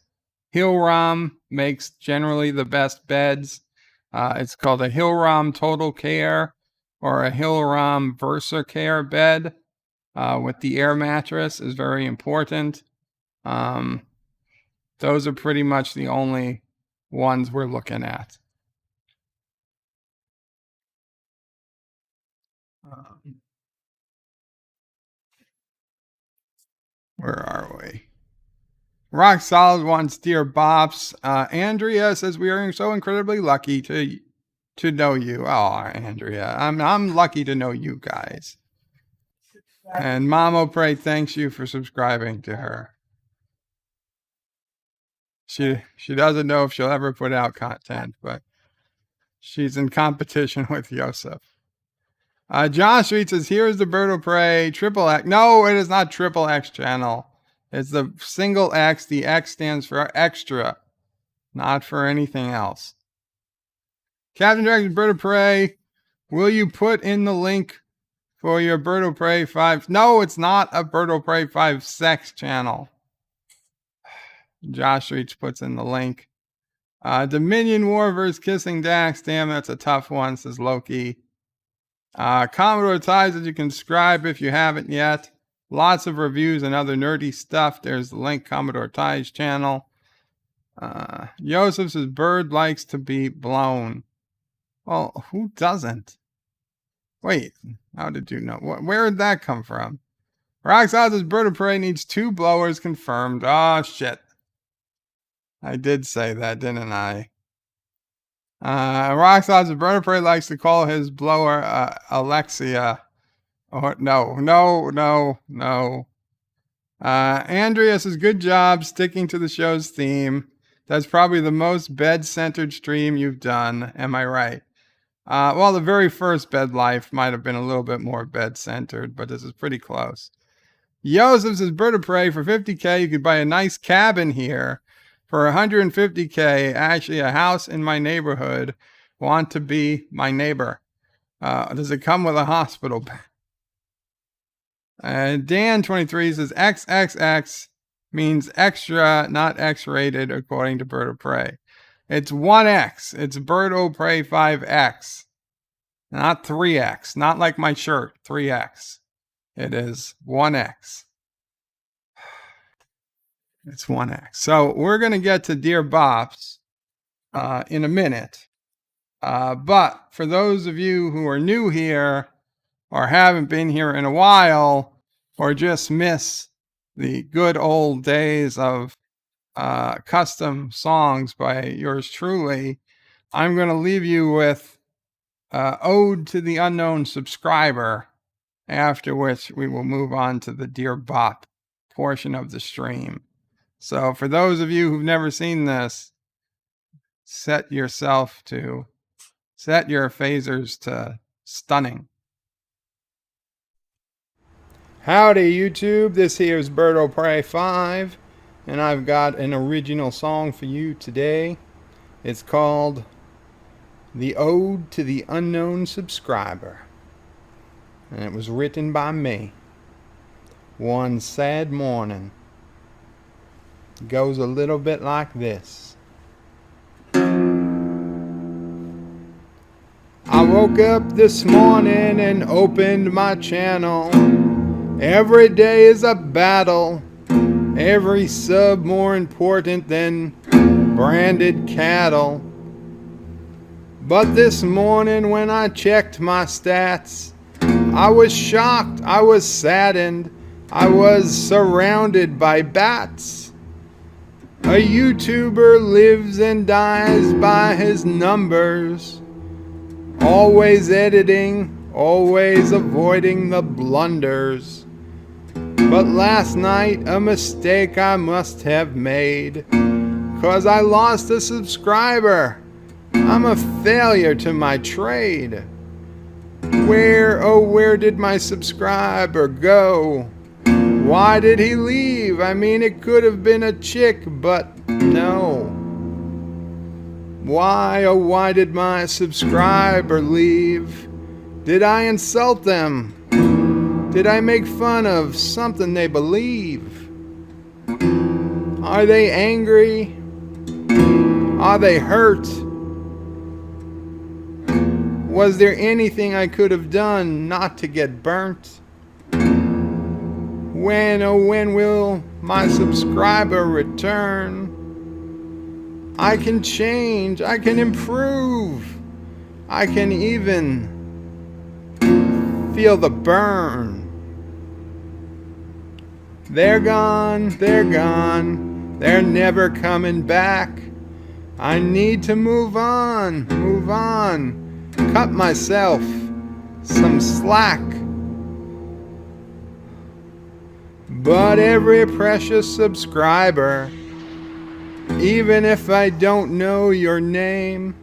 Hillrom makes generally the best beds. It's called a Hillrom Total Care or a Hillrom VersaCare bed with the air mattress is very important. Those are pretty much the only ones we're looking at. Where are we? Rock Solid wants Dear Bops. Andrea says, we are so incredibly lucky to to know you. Oh, Andrea, I'm lucky to know you guys. And Mamo Pray thanks you for subscribing to her. She doesn't know if she'll ever put out content, but she's in competition with Yosef. Josh Reed says, here's the Bird of Prey triple X. No, it is not triple X channel. It's the single X. The X stands for extra, not for anything else. Captain Dragon's Bird of Prey, will you put in the link for your Bird of Prey 5? No, it's not a Bird of Prey 5 sex channel. Josh Reach puts in the link. Dominion War vs. Kissing Dax. Damn, that's a tough one, says Loki. Commodore Ties that you can subscribe if you haven't yet. Lots of reviews and other nerdy stuff. There's the link, Commodore Ties channel. Joseph says, Bird likes to be blown. Well, who doesn't? Wait, how did you know? Where did that come from? Roxanne says, Bird of Prey needs 2 blowers confirmed. Oh, shit. I did say that, didn't I? Roxanne says, Bird of Prey likes to call his blower Alexia. Oh, no. Andrea says, good job sticking to the show's theme. That's probably the most bed-centered stream you've done. Am I right? Well, the very first Bed Life might have been a little bit more bed-centered, but this is pretty close. Joseph says, Bird of Prey, for $50K, you could buy a nice cabin here. For $150K, actually a house in my neighborhood. Want to be my neighbor. Does it come with a hospital bed? Dan23 says, XXX means extra, not X-rated, according to Bird of Prey. It's 1X. It's Bird of Prey 5X. Not 3X. Not like my shirt, 3X. It is 1X. It's 1X. So we're going to get to Dear Bops in a minute. But for those of you who are new here or haven't been here in a while or just miss the good old days of custom songs by yours truly, I'm going to leave you with Ode to the Unknown Subscriber, after which we will move on to the Dear Bop portion of the stream. So for those of you who've never seen this, set your phasers to stunning. Howdy YouTube, this here's Bird of Prey 5, and I've got an original song for you today. It's called The Ode to the Unknown Subscriber, and it was written by me. One sad morning. It goes a little bit like this. I woke up this morning and opened my channel. Every day is a battle. Every sub more important than branded cattle. But this morning when I checked my stats, I was shocked, I was saddened, I was surrounded by bats. A YouTuber lives and dies by his numbers, always editing, always avoiding the blunders. But last night a mistake I must have made, 'cause I lost a subscriber. I'm a failure to my trade. Where did my subscriber go? Why did he leave? I mean, it could have been a chick, but no. Why did my subscriber leave? Did I insult them? Did I make fun of something they believe? Are they angry? Are they hurt? Was there anything I could have done not to get burnt? When will my subscriber return? I can change, I can improve, I can even feel the burn. They're gone, they're never coming back. I need to move on. cut myself some slack. But every precious subscriber, even if I don't know your name,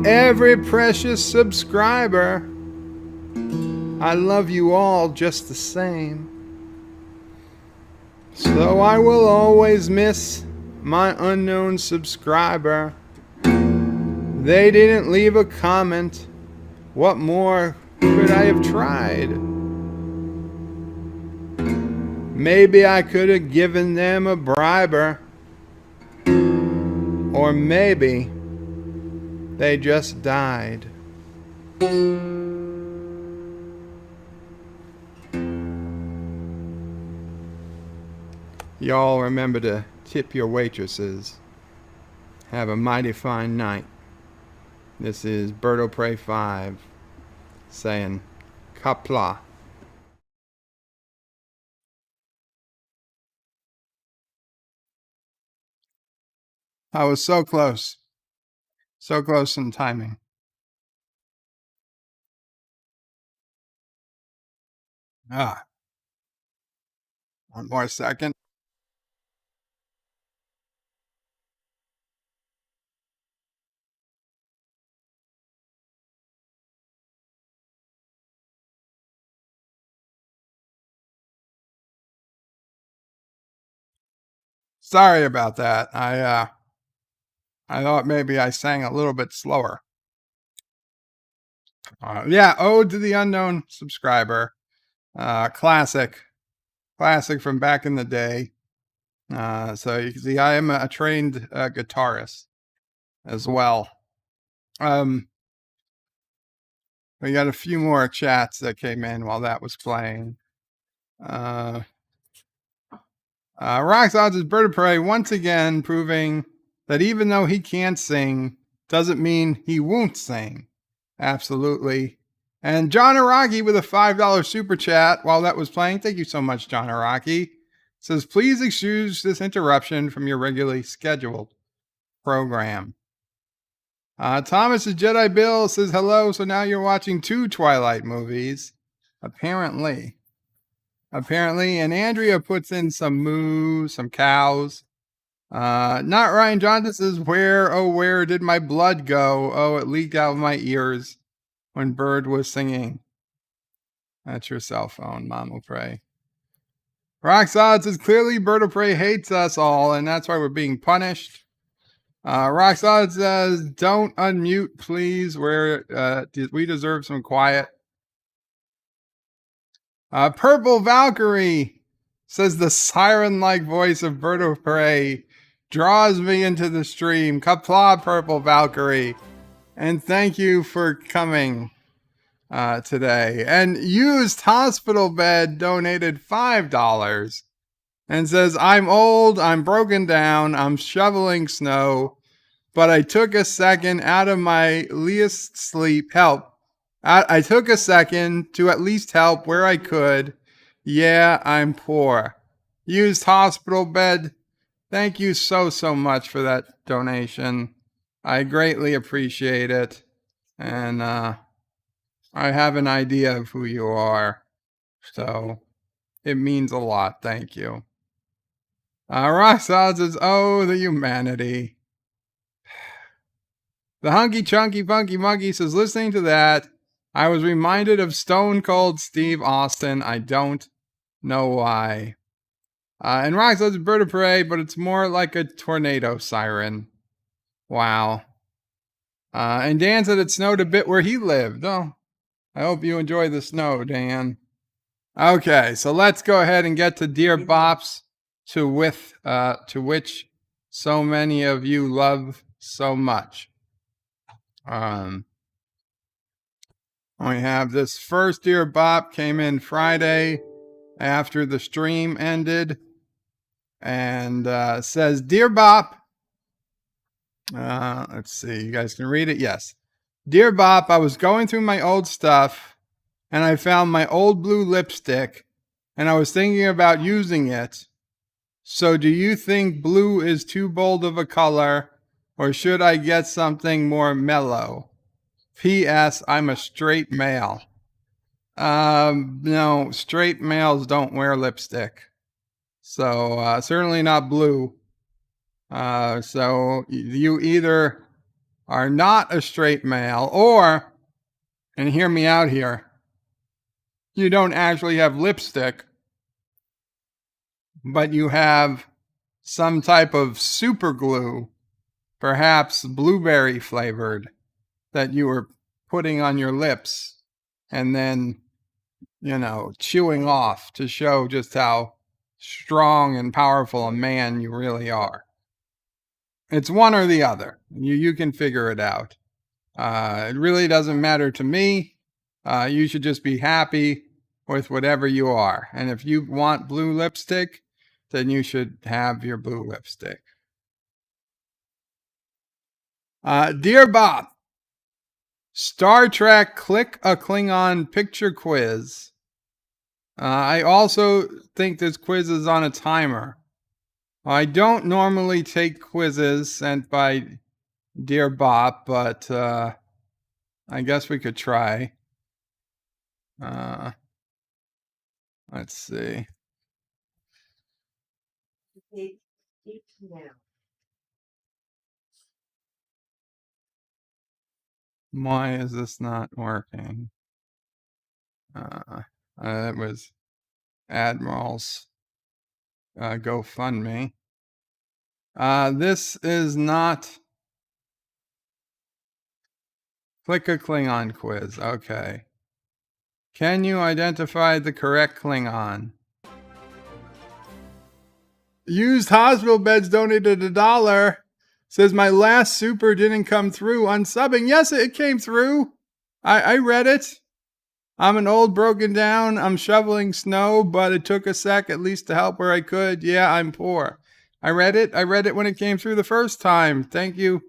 every precious subscriber, I love you all just the same. So I will always miss my unknown subscriber. They didn't leave a comment. What more could I have tried? Maybe I could have given them a briber. Or maybe they just died. Y'all remember to tip your waitresses. Have a mighty fine night. This is Birdo Prey 5 saying Qapla. I was so close. So close in timing. One more second. Sorry about that. I thought maybe I sang a little bit slower. Yeah, Ode to the Unknown Subscriber. Classic from back in the day. So you can see I am a trained guitarist as well. We got a few more chats that came in while that was playing. Rox Odds is Bird of Prey once again proving that even though he can't sing, doesn't mean he won't sing. Absolutely. And John Araki with a $5 super chat while that was playing. Thank you so much, John Araki. Says, please excuse this interruption from your regularly scheduled program. Thomas is Jedi Bill says, hello. So now you're watching 2 Twilight movies. Apparently. And Andrea puts in some moos, some cows. Not Ryan Johnson says, where did my blood go? Oh, it leaked out of my ears when Bird was singing. That's your cell phone, Mom will pray. Roxod says, clearly Bird of Prey hates us all, and that's why we're being punished. Roxod says, don't unmute, please. We deserve some quiet. Purple Valkyrie says, the siren-like voice of Bird of Prey draws me into the stream. Qapla, Purple Valkyrie. And thank you for coming today. And Used Hospital Bed donated $5 and says, I'm old, I'm broken down, I'm shoveling snow, but I took a second out of my least sleep. I took a second to at least help where I could. Yeah, I'm poor. Used Hospital Bed, thank you so much for that donation. I greatly appreciate it. And I have an idea of who you are. So it means a lot. Thank you. Roxod says, oh, the humanity. The Hunky Chunky Funky Monkey says, listening to that, I was reminded of Stone Cold Steve Austin. I don't know why. And Roxod says, Bird of Prey, but it's more like a tornado siren. Wow. And Dan said it snowed a bit where he lived. Oh, I hope you enjoy the snow, Dan. Okay, so let's go ahead and get to Dear Bops, to which so many of you love so much. We have this first Dear Bop came in Friday after the stream ended, and says, Dear Bop, let's see, you guys can read it. Yes. Dear Bop, I was going through my old stuff and I found my old blue lipstick and I was thinking about using it. So do you think blue is too bold of a color or should I get something more mellow? P.S. I'm a straight male. No, straight males don't wear lipstick. So, certainly not blue. So you either are not a straight male or, and hear me out here, you don't actually have lipstick, but you have some type of super glue, perhaps blueberry flavored, that you were putting on your lips and then, chewing off to show just how strong and powerful a man you really are. It's one or the other. You can figure it out. It really doesn't matter to me. You should just be happy with whatever you are. And if you want blue lipstick, then you should have your blue lipstick. Dear Bop, Star Trek Click a Klingon picture quiz. I also think this quiz is on a timer. I don't normally take quizzes sent by Dear Bop, but I guess we could try. Let's see. Why is this not working? It was Admiral's GoFundMe. This is not Click a Klingon quiz. Okay. Can you identify the correct Klingon? Used hospital beds donated $1. Says my last super didn't come through. Unsubbing. Yes, it came through. I read it. I'm an old broken down. I'm shoveling snow, but it took a sec at least to help where I could. Yeah, I'm poor. I read it. I read it when it came through the first time. Thank you.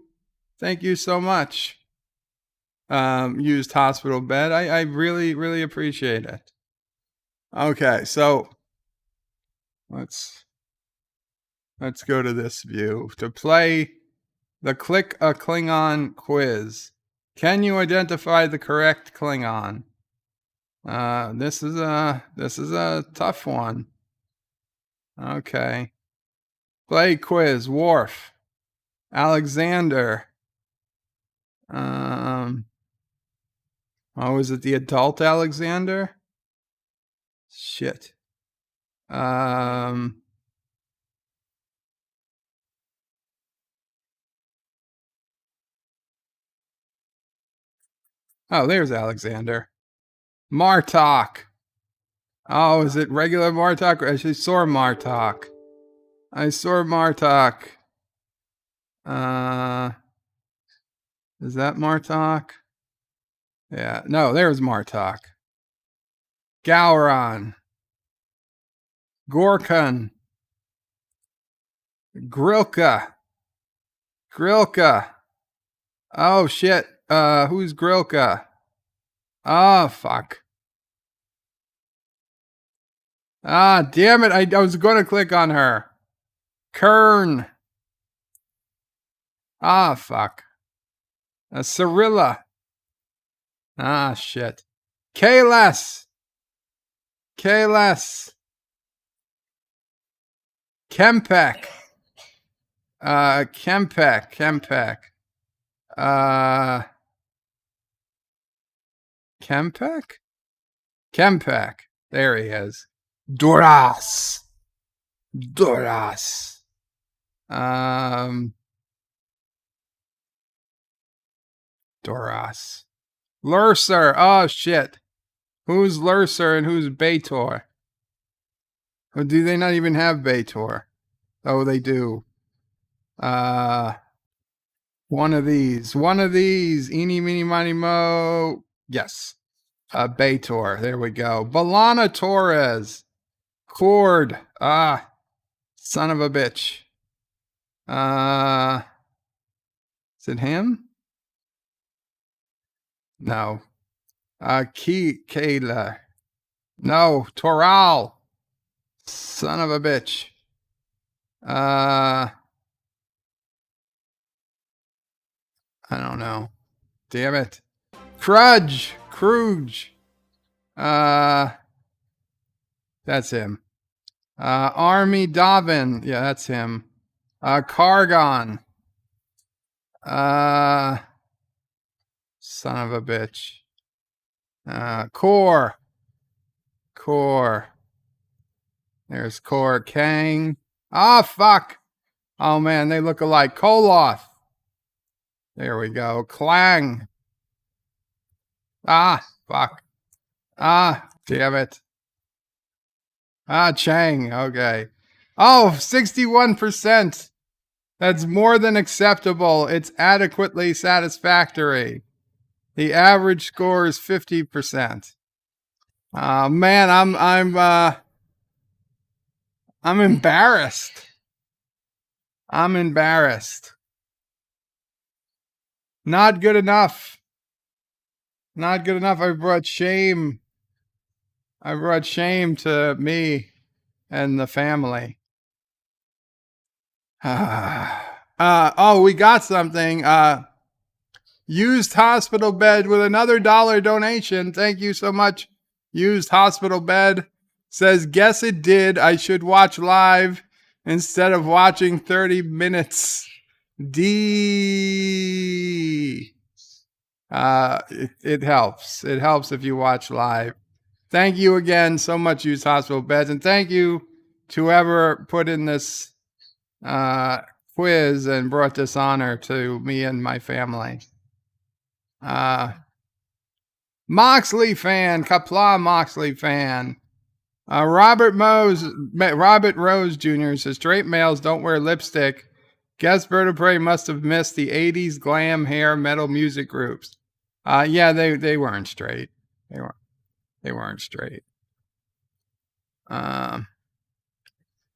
Thank you so much. Used hospital bed. I really, really appreciate it. Okay, so let's go to this view to play the Click a Klingon quiz. Can you identify the correct Klingon? This is a tough one. Okay. Play quiz. Worf. Alexander. Oh, is it the adult Alexander? Shit. Oh, there's Alexander. Martok. Oh, is it regular Martok? I saw Martok. I saw Martok. Is that Martok? Yeah. No, there's Martok. Gowron. Gorkon. Grilka. Oh, shit. Who's Grilka? Oh, fuck. Ah, damn it. I was going to click on her. Kern. Ah, fuck. Cyrilla. Ah, shit. Kalas. Kempek. Kempek. Kempek. There he is. Duras. Duras. Lurser. Oh, shit. Who's Lurser and who's Bator? Or do they not even have Bator? Oh, they do. One of these. Eeny, meeny, miny, mo. Yes. Bator. There we go. Balana Torres. Cord. Ah. Son of a bitch. Is it him? No. Kayla. No. Toral. Son of a bitch. I don't know. Damn it. Kruge. That's him. Army Dobbin. Yeah, that's him. Cargon. Son of a bitch. Core. There's Core Kang. Ah, fuck. Oh, man, they look alike. Koloth. There we go. Clang. Ah, fuck. Ah, damn it. Ah, Chang. Okay. Oh, 61%. That's more than acceptable. It's adequately satisfactory. The average score is 50%. Man, I'm embarrassed. Not good enough. I brought shame to me and the family. Oh, we got something. Used hospital bed with another $1 donation. Thank you so much. Used hospital bed says, guess it did. I should watch live instead of watching 30 minutes. It helps. It helps if you watch live. Thank you again so much, Used Hospital Beds. And thank you to whoever put in this quiz and brought this honor to me and my family. Moxley fan, Qapla Moxley fan. Robert Rose Jr. says, straight males don't wear lipstick. Guess Bird of Prey must have missed the 80s glam hair metal music groups. Yeah, they weren't straight. They weren't straight.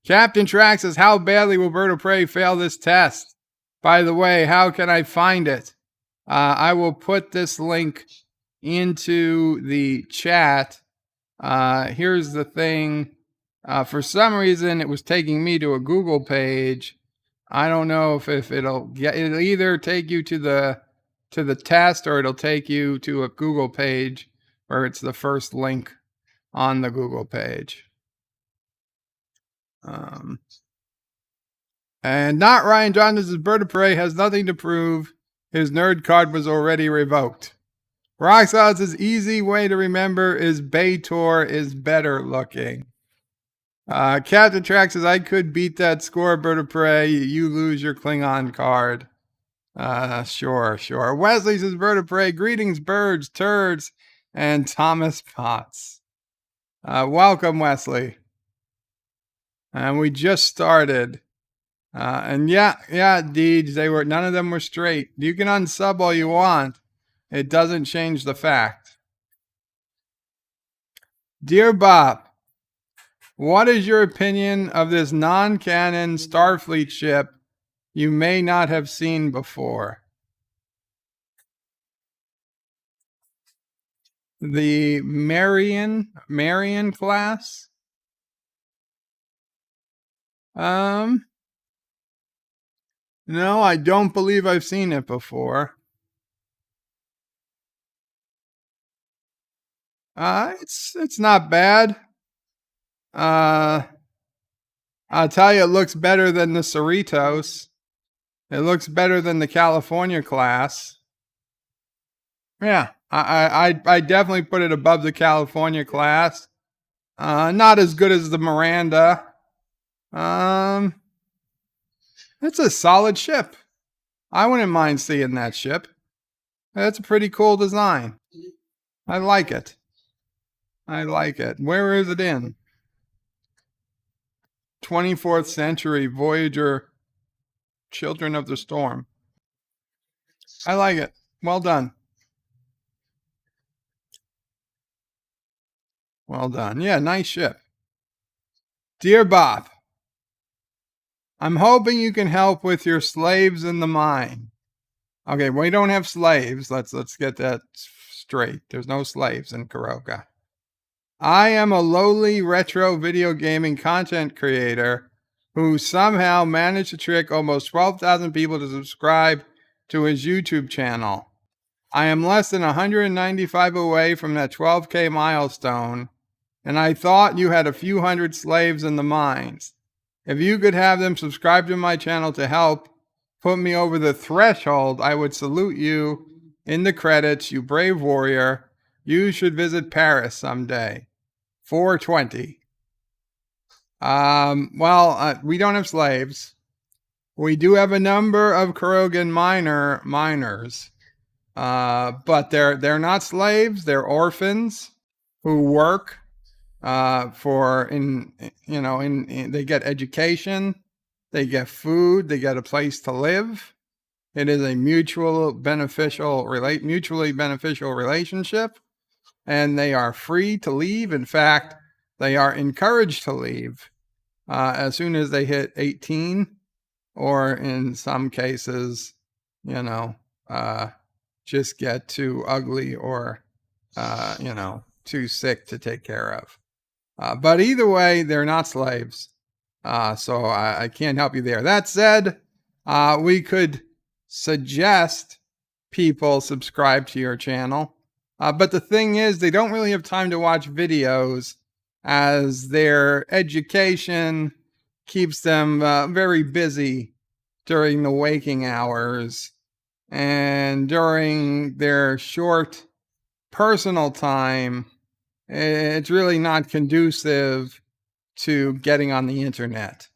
Captain Track says, how badly will Bird of Prey fail this test? By the way, how can I find it? I will put this link into the chat. Here's the thing. For some reason, it was taking me to a Google page. I don't know if it'll either take you to the test or it'll take you to a Google page where it's the first link on the Google page. And not Ryan John, this is Bird of Prey, has nothing to prove. His nerd card was already revoked. Roxod's easy way to remember is Baitor is better looking. Captain Track says, I could beat that score, Bird of Prey. You lose your Klingon card. Sure. Wesley says, Bird of Prey, greetings, birds, turds, and Thomas Potts. Welcome, Wesley. And we just started. And yeah, Deej, none of them were straight. You can unsub all you want. It doesn't change the fact. Dear Bop, what is your opinion of this non-canon Starfleet ship you may not have seen before? The Marian class? No, I don't believe I've seen it before. It's not bad. I'll tell you, it looks better than the Cerritos. It looks better than the California class. Yeah, I definitely put it above the California class. Not as good as the Miranda. It's a solid ship. I wouldn't mind seeing that ship. That's a pretty cool design. I like it. Where is it in? 24th century Voyager, Children of the Storm. I like it. Well done. Yeah, nice ship. Dear Bop, I'm hoping you can help with your slaves in the mine. Okay, we don't have slaves. Let's get that straight. There's no slaves in Caroga. I am a lowly retro video gaming content creator who somehow managed to trick almost 12,000 people to subscribe to his YouTube channel. I am less than 195 away from that 12K milestone, and I thought you had a few hundred slaves in the mines. If you could have them subscribe to my channel to help put me over the threshold, I would salute you in the credits, you brave warrior. You should visit Paris someday. 420. We don't have slaves. We do have a number of Carogan miners, but they're not slaves. They're orphans who work they get education, they get food, they get a place to live. It is a mutually beneficial relationship, and they are free to leave. In fact, they are encouraged to leave as soon as they hit 18, or in some cases, just get too ugly or, too sick to take care of. But either way, they're not slaves. So I can't help you there. That said, we could suggest people subscribe to your channel. But the thing is, they don't really have time to watch videos, as their education keeps them very busy during the waking hours, and during their short personal time, it's really not conducive to getting on the internet.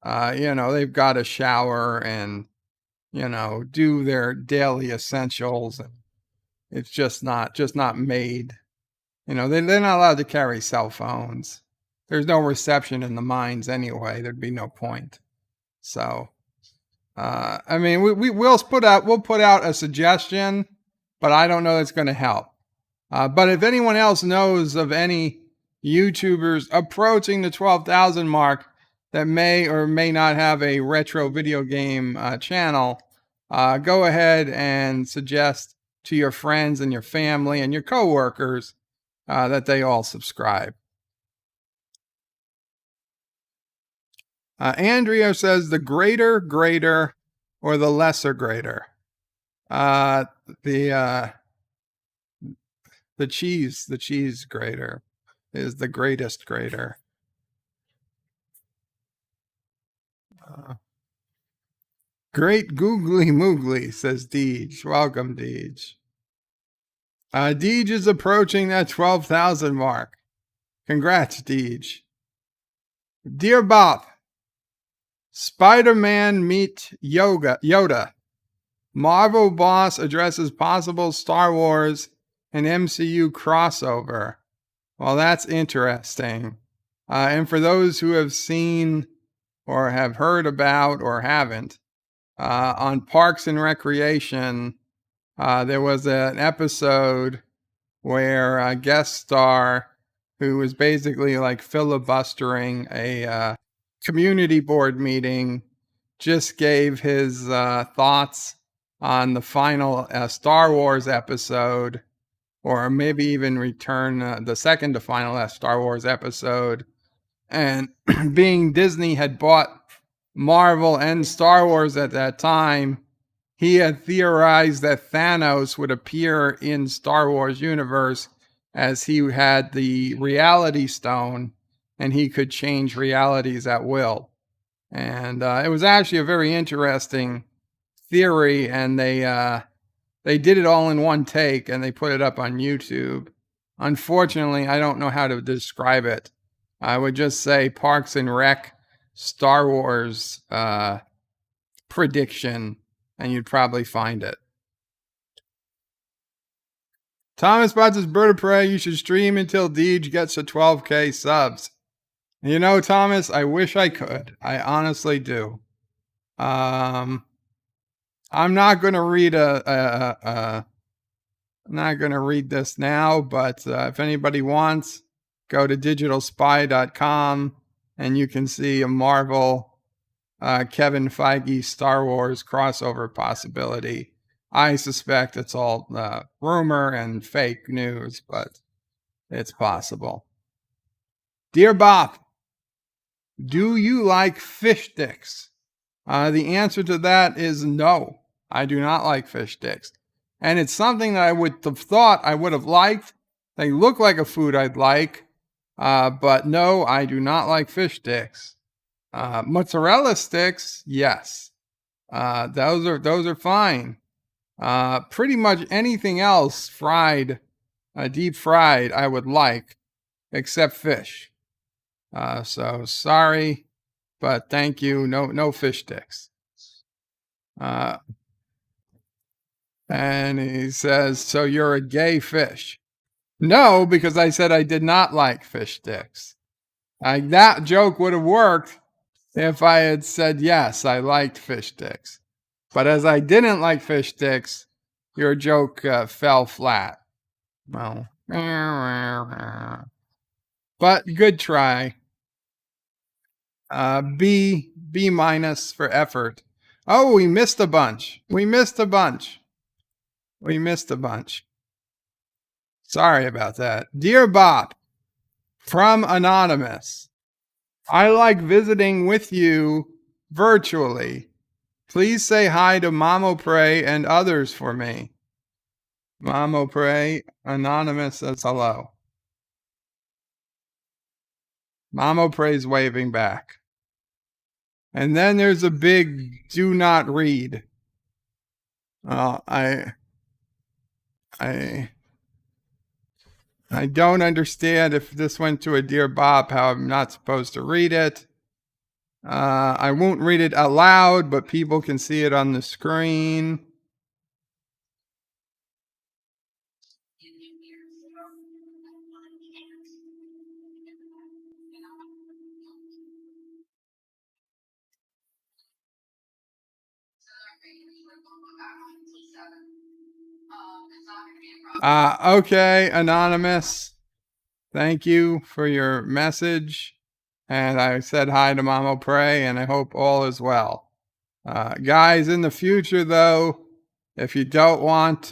They've got to shower and, do their daily essentials. And it's just not made. They're not allowed to carry cell phones. There's no reception in the mines anyway. There'd be no point. So, we'll put out a suggestion, but I don't know that's going to help. But if anyone else knows of any YouTubers approaching the 12,000 mark that may or may not have a retro video game channel, go ahead and suggest to your friends and your family and your coworkers that they all subscribe. Andrea says the greater or the lesser greater. The cheese grater is the greatest grater. Great googly moogly, says Deej. Welcome, Deej. Deej is approaching that 12,000 mark. Congrats, Deej. Dear Bop, Spider-Man meet Yoda. Marvel boss addresses possible Star Wars and MCU crossover. Well, that's interesting. And for those who have seen or have heard about or haven't, on Parks and Recreation, there was an episode where a guest star who was basically like filibustering a community board meeting just gave his thoughts on the final Star Wars episode, or maybe even return the second to final Star Wars episode. And being Disney had bought Marvel and Star Wars at that time, he had theorized that Thanos would appear in Star Wars universe, as he had the reality stone and he could change realities at will. And it was actually a very interesting theory, and they did it all in one take and they put it up on YouTube. Unfortunately, I don't know how to describe it. I would just say Parks and Rec Star Wars prediction, and you'd probably find it. Thomas Butts is Bird of Prey. You should stream until Deej gets to 12K subs. Thomas, I wish I could. I honestly do. I'm not going to read I'm not going to read this now, but if anybody wants, go to digitalspy.com and you can see a Marvel Kevin Feige Star Wars crossover possibility. I suspect it's all rumor and fake news, but it's possible. Dear Bop, do you like fish sticks? The answer to that is no. I do not like fish sticks. And it's something that I would have thought I would have liked. They look like a food I'd like. But no, I do not like fish sticks. Mozzarella sticks, yes. Those are fine. Pretty much anything else fried, deep fried, I would like, except fish. So sorry, but thank you. No fish sticks. And he says, so you're a gay fish. No, because I said I did not like fish sticks. That joke would have worked if I had said, yes, I liked fish sticks. But as I didn't like fish sticks, your joke fell flat. Well, but good try. B minus for effort. Oh, we missed a bunch. Sorry about that. Dear Bop, from Anonymous. I like visiting with you virtually. Please say hi to Mamo Pray and others for me. Mamo Pray, Anonymous says hello. Mamo Pray's waving back. And then there's a big do not read. I don't understand if this went to a Dear Bop, how I'm not supposed to read it. I won't read it aloud, but people can see it on the screen. Okay, Anonymous. Thank you for your message. And I said hi to Mamo Pray, and I hope all is well. Guys, in the future, though, if you don't want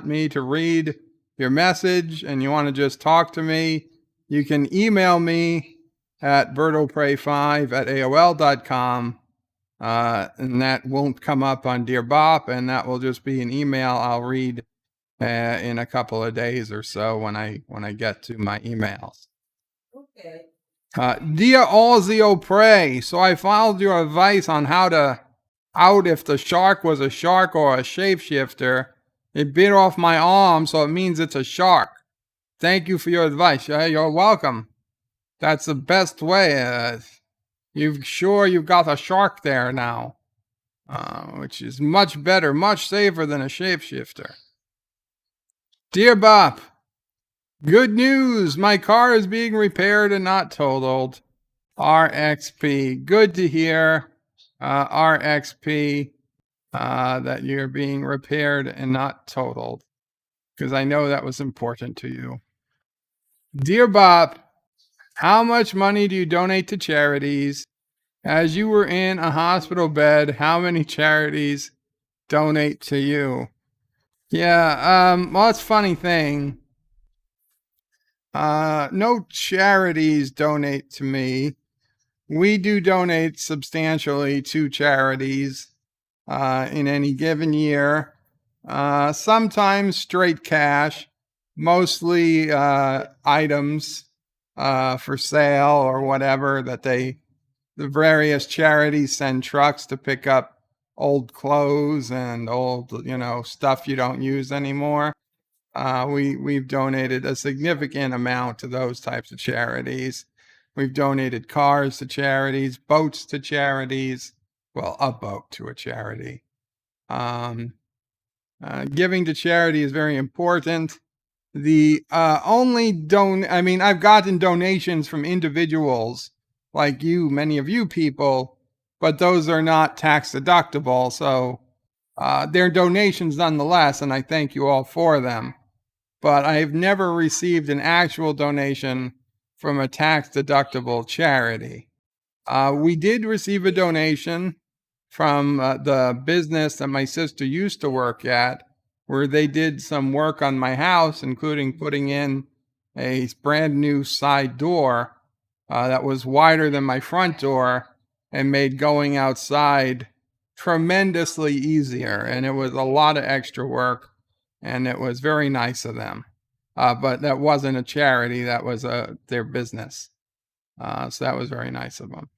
me to read your message and you want to just talk to me, you can email me at bertopray5@aol.com. And that won't come up on Dear Bop, and that will just be an email I'll read in a couple of days or so when I get to my emails. Okay. Dear Ozio Pray, so I followed your advice on how to out if the shark was a shark or a shapeshifter. It bit off my arm, so it means it's a shark. Thank you for your advice. You're welcome. That's the best way. You've got a shark there now, which is much better, much safer than a shapeshifter. Dear Bop, good news. My car is being repaired and not totaled. RXP. Good to hear, RXP, that you're being repaired and not totaled, because I know that was important to you. Dear Bop, how much money do you donate to charities? As you were in a hospital bed, how many charities donate to you? Yeah, well, it's a funny thing. No charities donate to me. We do donate substantially to charities in any given year. Sometimes straight cash, mostly items for sale or whatever that the various charities send trucks to pick up old clothes and old, stuff you don't use anymore. We've donated a significant amount to those types of charities. We've donated cars to charities, boats to charities. Well, a boat to a charity. Giving to charity is very important. I've gotten donations from individuals like you, many of you people, but those are not tax deductible. So they're donations nonetheless, and I thank you all for them. But I've never received an actual donation from a tax deductible charity. We did receive a donation from the business that my sister used to work at, where they did some work on my house, including putting in a brand new side door that was wider than my front door and made going outside tremendously easier, and it was a lot of extra work, and it was very nice of them. But that wasn't a charity; that was their business. So that was very nice of them.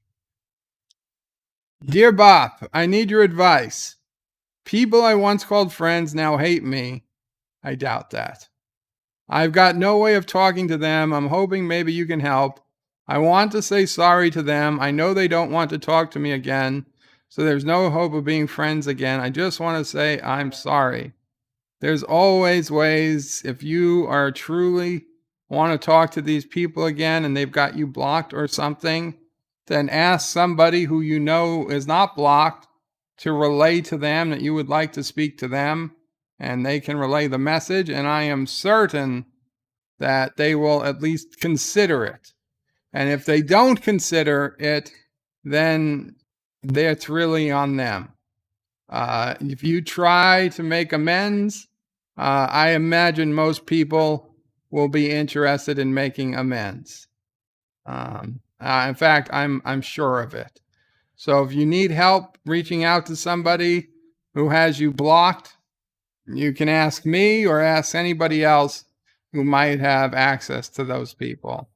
Dear Bop, I need your advice. People I once called friends now hate me. I doubt that. I've got no way of talking to them. I'm hoping maybe you can help. I want to say sorry to them. I know they don't want to talk to me again, so there's no hope of being friends again. I just want to say I'm sorry. There's always ways. If you are truly want to talk to these people again and they've got you blocked or something, then ask somebody who you know is not blocked to relay to them that you would like to speak to them, and they can relay the message, and I am certain that they will at least consider it. And if they don't consider it, then that's really on them. If you try to make amends, I imagine most people will be interested in making amends. In fact, I'm sure of it. So if you need help reaching out to somebody who has you blocked, you can ask me or ask anybody else who might have access to those people.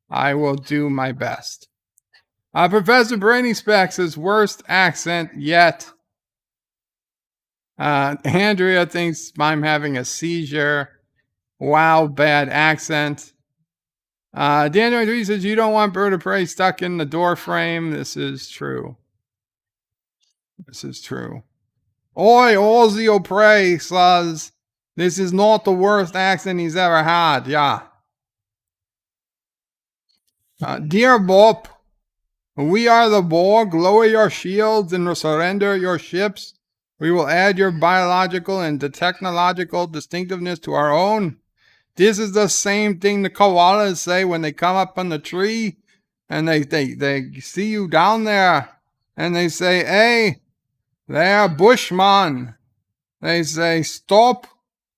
I will do my best. Professor Brainy Specs' worst accent yet. Andrea thinks I'm having a seizure. Wow, bad accent. Daniel 3 says, you don't want Bird of Prey stuck in the door frame. This is true. This is true. Oi, Ozzy Prey says, this is not the worst accent he's ever had. Yeah. Dear Bop, we are the Borg. Lower your shields and surrender your ships. We will add your biological and technological distinctiveness to our own. This is the same thing the koalas say when they come up on the tree and they see you down there and they say, hey, there, Bushman. They say, stop,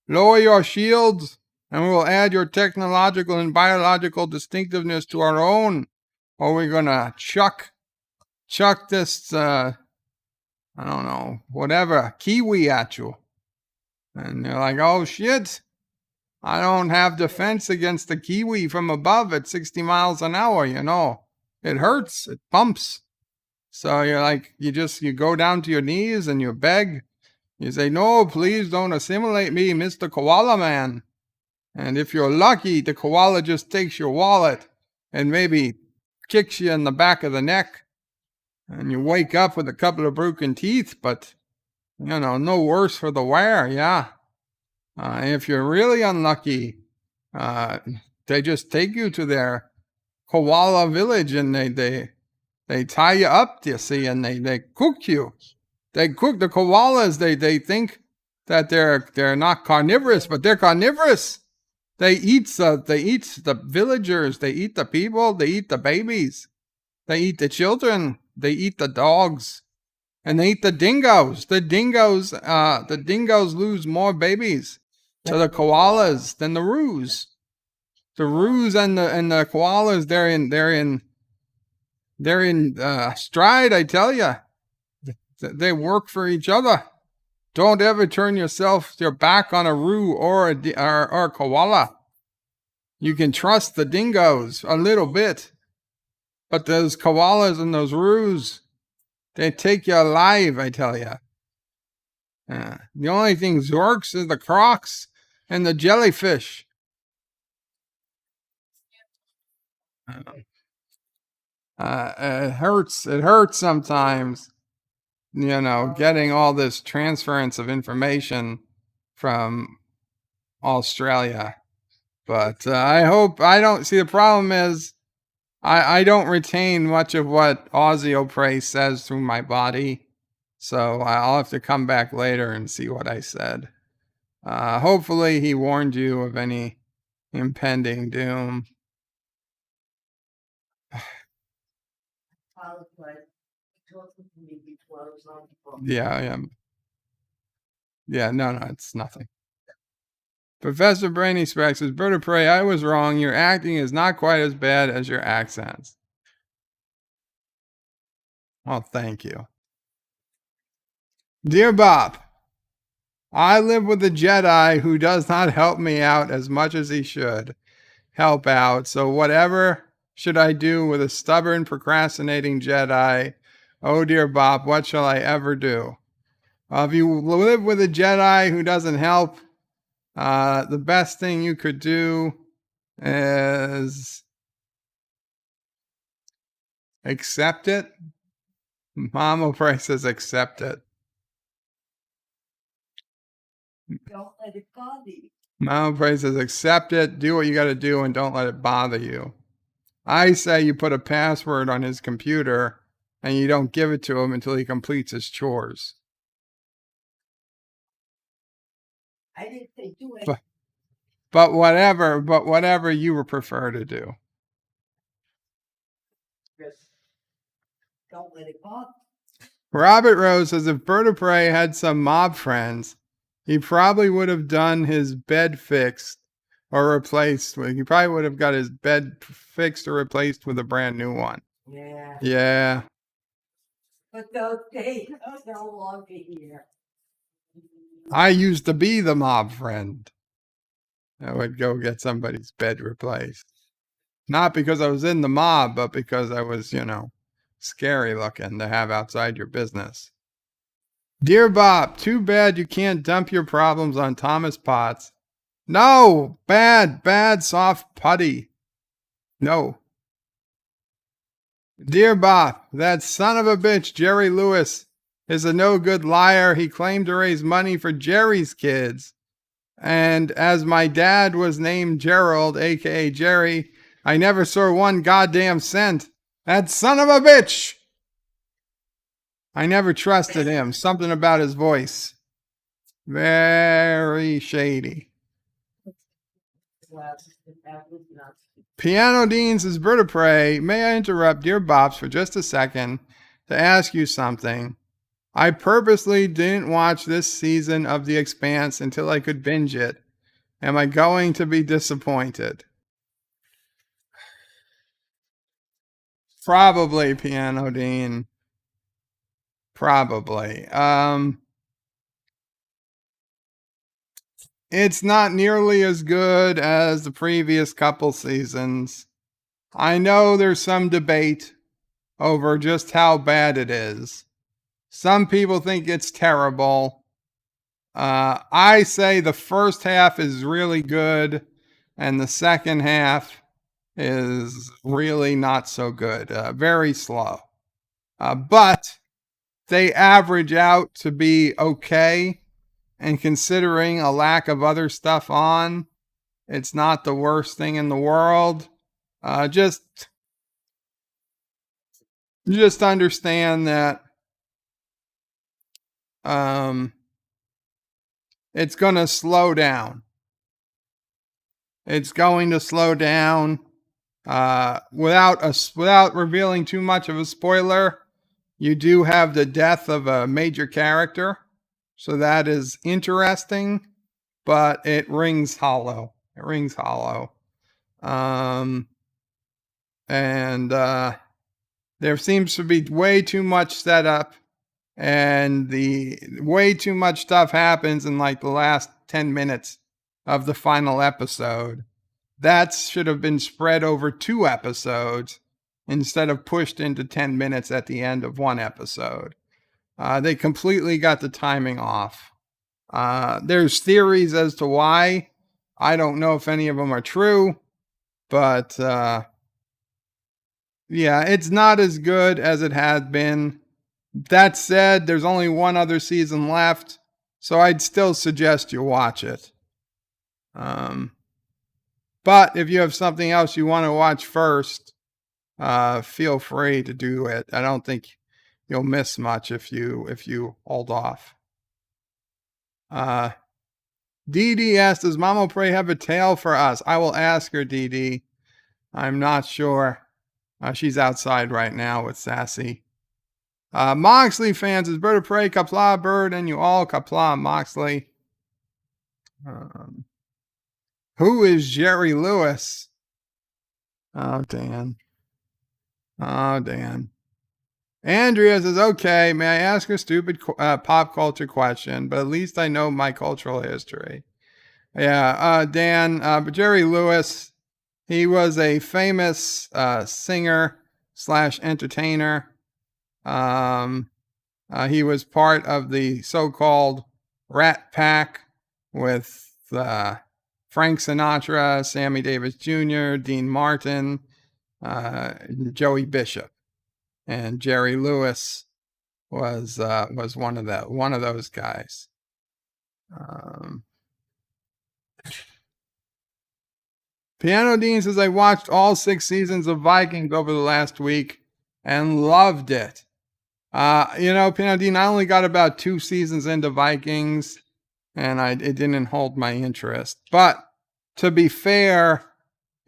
lower your shields, and we will add your technological and biological distinctiveness to our own. Or we're going to chuck this, I don't know, whatever, kiwi at you. And they're like, oh shit, I don't have defense against the kiwi from above at 60 miles an hour, you know. It hurts, it pumps. So you're like, you go down to your knees and you beg. You say, no, please don't assimilate me, Mr. Koala Man. And if you're lucky, the koala just takes your wallet and maybe kicks you in the back of the neck. And you wake up with a couple of broken teeth, but, you know, no worse for the wear, yeah. If you're really unlucky, they just take you to their koala village and they tie you up, you see, and they cook you. They cook the koalas. They think that they're not carnivorous, but they're carnivorous. They eat the villagers. They eat the people. They eat the babies. They eat the children. They eat the dogs, and they eat the dingoes. The dingoes lose more babies to the koalas than the roos. The roos and the koalas, they're in stride, I tell you. They work for each other. Don't ever turn your back on a roo or a koala. You can trust the dingoes a little bit, but those koalas and those roos, they take you alive, I tell you. The only thing works is the crocs and the jellyfish. It hurts sometimes, you know, getting all this transference of information from Australia. But I don't see, the problem is I don't retain much of what Ozzy Prey says through my body. So I'll have to come back later and see what I said. Hopefully he warned you of any impending doom. Yeah, no, it's nothing. Professor Brainy Specs says, Bird of Prey, I was wrong. Your acting is not quite as bad as your accents. Well, thank you. Dear Bop, I live with a Jedi who does not help me out as much as he should help out. So whatever should I do with a stubborn, procrastinating Jedi? Oh, dear Bop, what shall I ever do? If you live with a Jedi who doesn't help, the best thing you could do is accept it. Mama Price says accept it. Don't let it bother you. Mama Price says accept it, do what you got to do, and don't let it bother you. I say you put a password on his computer and you don't give it to him until he completes his chores. I didn't say do it. But whatever you would prefer to do. Just don't let it bother. Robert Rose says if Bird of Prey had some mob friends, he probably would have done his bed fixed or replaced with. He probably would have got his bed fixed or replaced with a brand new one. Yeah. Yeah. But those days are no longer here. I used to be the mob friend. I would go get somebody's bed replaced. Not because I was in the mob, but because I was, scary looking to have outside your business. Dear Bob, too bad you can't dump your problems on Thomas Potts. No! Bad, soft putty. No. Dear Bob, that son of a bitch, Jerry Lewis, is a no-good liar. He claimed to raise money for Jerry's kids. And as my dad was named Gerald, a.k.a. Jerry, I never saw one goddamn cent. That son of a bitch! I never trusted him. Something about his voice. Very shady. Piano Dean says, Bird of Prey, may I interrupt Dear Bops for just a second to ask you something? I purposely didn't watch this season of The Expanse until I could binge it. Am I going to be disappointed? Probably, Piano Dean. Probably. It's not nearly as good as the previous couple seasons. I know there's some debate over just how bad it is. Some people think it's terrible. I say the first half is really good, and the second half is really not so good. Very slow. But they average out to be okay. And considering a lack of other stuff on, it's not the worst thing in the world. Just understand that it's going to slow down. It's going to slow down. Without revealing too much of a spoiler, you do have the death of a major character. So that is interesting, but it rings hollow. There seems to be way too much setup, and the way too much stuff happens in like the last 10 minutes of the final episode. That should have been spread over 2 episodes instead of pushed into 10 minutes at the end of 1 episode. They completely got the timing off. There's theories as to why. I don't know if any of them are true, but yeah, it's not as good as it had been. That said, there's only 1 other season left, so I'd still suggest you watch it. But if you have something else you want to watch first, feel free to do it. I don't think you'll miss much if you hold off. Dee Dee asked, does Mama Pray have a tale for us? I will ask her, Dee Dee. I'm not sure. She's outside right now with Sassy. Moxley fans, is Bird of Prey, Qapla, Bird, and you all, Qapla, Moxley. Who is Jerry Lewis? Oh, Dan. Andrea says, okay, may I ask a stupid pop culture question, but at least I know my cultural history. Yeah, Dan, but Jerry Lewis, he was a famous singer / entertainer. He was part of the so-called Rat Pack with Frank Sinatra, Sammy Davis Jr., Dean Martin, Joey Bishop, and Jerry Lewis was one of those guys. Piano Dean says, I watched all 6 seasons of Vikings over the last week and loved it. Piano Dean, I only got about 2 seasons into Vikings, and it didn't hold my interest. But to be fair,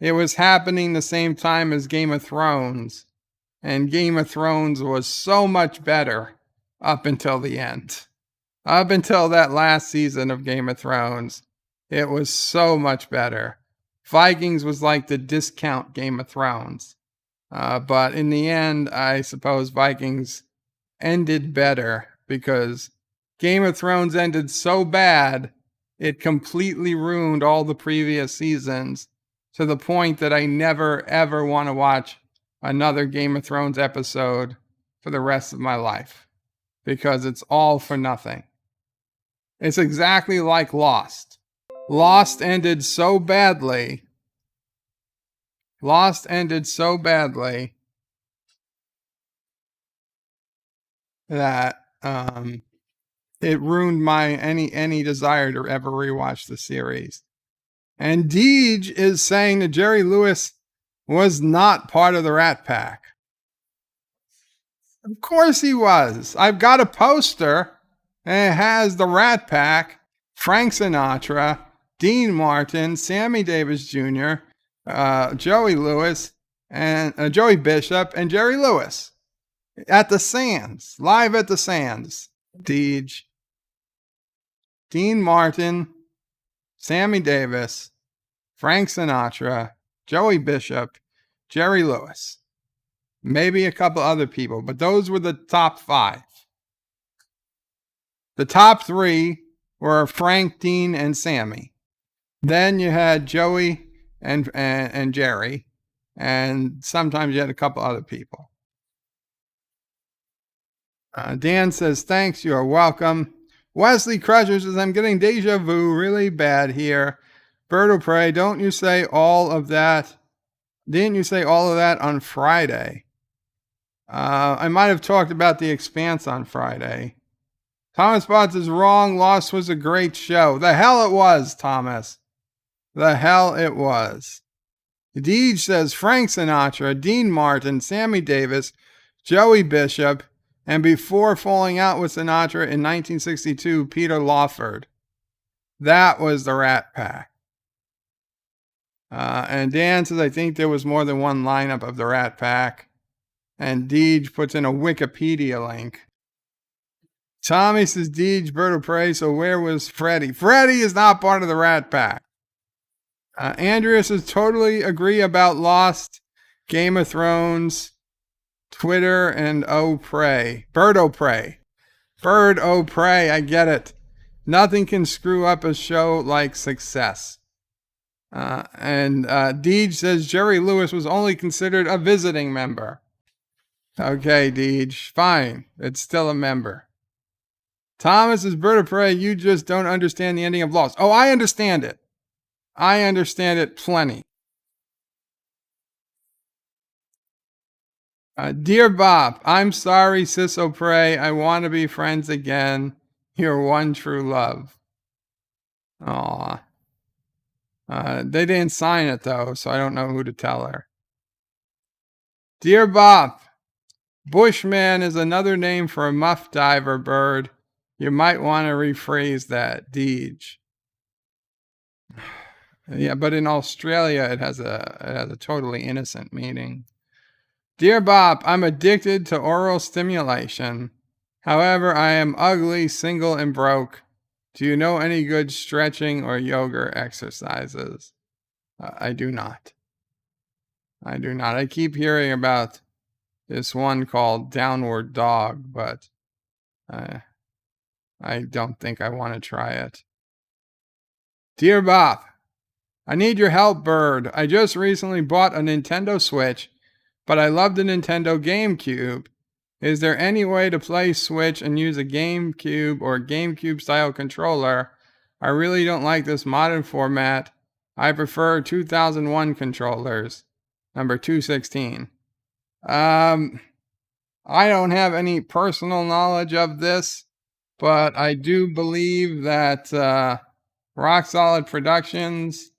it was happening the same time as Game of Thrones, and Game of Thrones was so much better up until the end. Up until that last season of Game of Thrones, it was so much better. Vikings was like the discount Game of Thrones. But in the end, I suppose Vikings ended better because Game of Thrones ended so bad, it completely ruined all the previous seasons to the point that I never, ever want to watch another Game of Thrones episode for the rest of my life because it's all for nothing. It's exactly like Lost. Lost ended so badly that it ruined my any desire to ever rewatch the series. And Deej is saying that Jerry Lewis was not part of the Rat Pack. Of course he was. I've got a poster and it has the Rat Pack, Frank Sinatra, Dean Martin, Sammy Davis Jr., Joey Lewis, and Joey Bishop, and Jerry Lewis at the Sands, live at the Sands. Deej, Dean Martin, Sammy Davis, Frank Sinatra, Joey Bishop, Jerry Lewis. Maybe a couple other people, but those were the top 5. The top 3 were Frank, Dean, and Sammy. Then you had Joey and Jerry, and sometimes you had a couple other people. Dan says, thanks, you are welcome. Wesley Crusher says, I'm getting deja vu really bad here. Bird of Prey, don't you say all of that? Didn't you say all of that on Friday? I might have talked about The Expanse on Friday. Thomas Potts is wrong. Lost was a great show. The hell it was, Thomas. The hell it was. Deej says Frank Sinatra, Dean Martin, Sammy Davis, Joey Bishop, and before falling out with Sinatra in 1962, Peter Lawford. That was the Rat Pack. And Dan says, I think there was more than one lineup of the Rat Pack. And Deej puts in a Wikipedia link. Tommy says, Deej, Bird of Prey, so where was Freddy? Freddy is not part of the Rat Pack. Andrea says, totally agree about Lost, Game of Thrones, Twitter, and Prey. Bird o' Prey. Bird o' Prey, I get it. Nothing can screw up a show like Success. And Deej says, Jerry Lewis was only considered a visiting member. Okay, Deej, fine. It's still a member. Thomas is Bird of Prey. You just don't understand the ending of Lost. Oh, I understand it. I understand it plenty. Dear Bop, I'm sorry, Sis O'Prey. I want to be friends again. Your one true love. Aw. They didn't sign it, though, so I don't know who to tell her. Dear Bop, Bushman is another name for a muff diver bird. You might want to rephrase that, Deej. Yeah, but in Australia, it has a totally innocent meaning. Dear Bop, I'm addicted to oral stimulation. However, I am ugly, single, and broke. Do you know any good stretching or yoga exercises? I do not. I keep hearing about this one called Downward Dog, but I don't think I want to try it. Dear Bop, I need your help, Bird. I just recently bought a Nintendo Switch, but I love the Nintendo GameCube. Is there any way to play Switch and use a GameCube or GameCube style controller? I really don't like this modern format. I prefer 2001 controllers. Number 216. I don't have any personal knowledge of this, but I do believe that Rock Solid Productions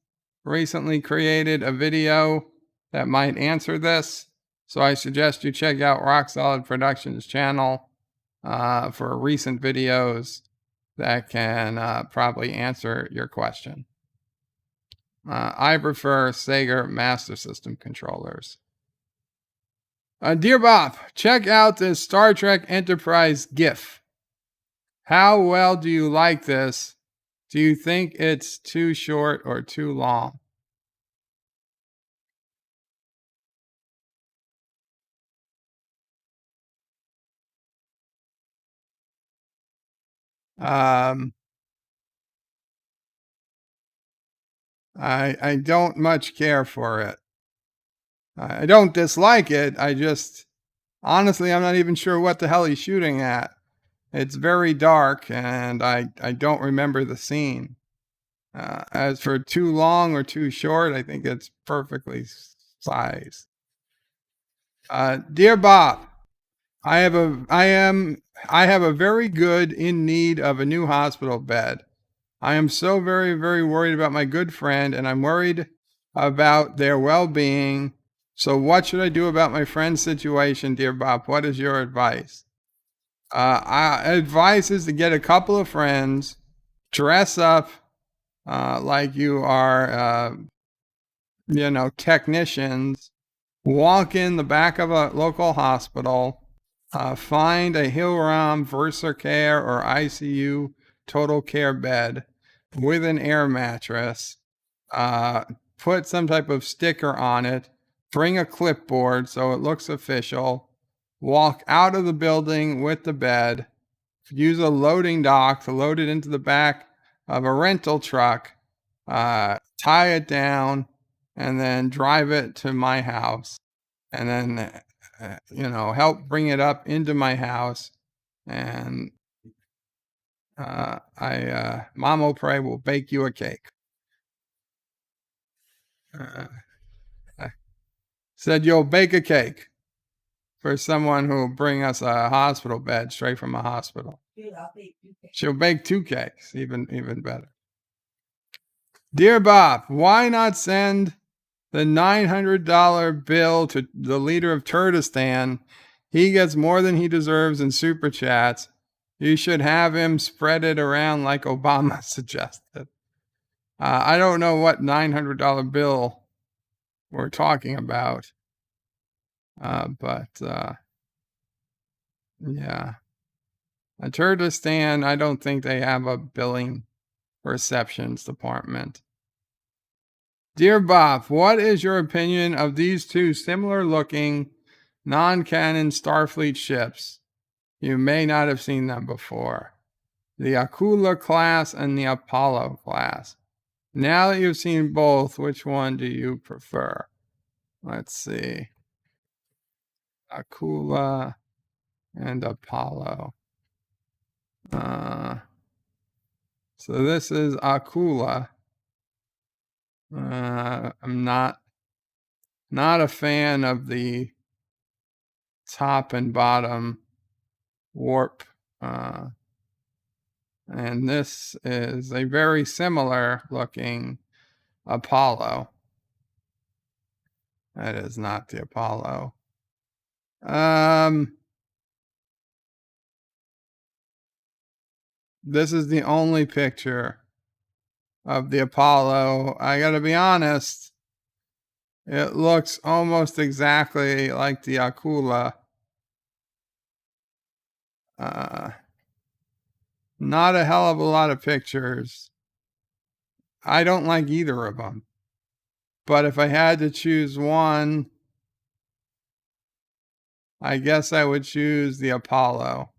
recently created a video that might answer this. So I suggest you check out Rock Solid Productions channel for recent videos that can probably answer your question. I prefer Sega Master System controllers. Dear Bop, check out this Star Trek Enterprise GIF. How well do you like this? Do you think it's too short or too long? I don't much care for it. I don't dislike it. Honestly, I'm not even sure what the hell he's shooting at. It's very dark, and I don't remember the scene. As for too long or too short, I think it's perfectly sized. Dear Bob, I have a very good in need of a new hospital bed. I am so very, very worried about my good friend, and I'm worried about their well-being. So what should I do about my friend's situation, dear Bob? What is your advice? Advice is to get a couple of friends, dress up like you are, technicians, walk in the back of a local hospital, find a Hillrom VersaCare or ICU total care bed with an air mattress, put some type of sticker on it, bring a clipboard so it looks official, walk out of the building with the bed, use a loading dock to load it into the back of a rental truck, tie it down, and then drive it to my house, and then help bring it up into my house, and Mom O'Prey will bake you a cake. I said you'll bake a cake for someone who will bring us a hospital bed straight from a hospital. She'll bake 2 cakes, even better. Dear Bob, why not send the $900 bill to the leader of Kurdistan? He gets more than he deserves in super chats. You should have him spread it around like Obama suggested. I don't know what $900 bill we're talking about. But yeah. At Kurdistan, I don't think they have a billing receptions department. Dear Bob, what is your opinion of these 2 similar looking non-canon Starfleet ships? You may not have seen them before. The Qapla class and the Apollo class. Now that you've seen both, which one do you prefer? Let's see. Qapla and Apollo. So this is Qapla. I'm not a fan of the top and bottom warp. And this is a very similar looking Apollo. That is not the Apollo. This is the only picture of the Apollo. I gotta be honest, it looks almost exactly like the Qapla. Not a hell of a lot of pictures. I don't like either of them. But if I had to choose one, I guess I would choose the Apollo.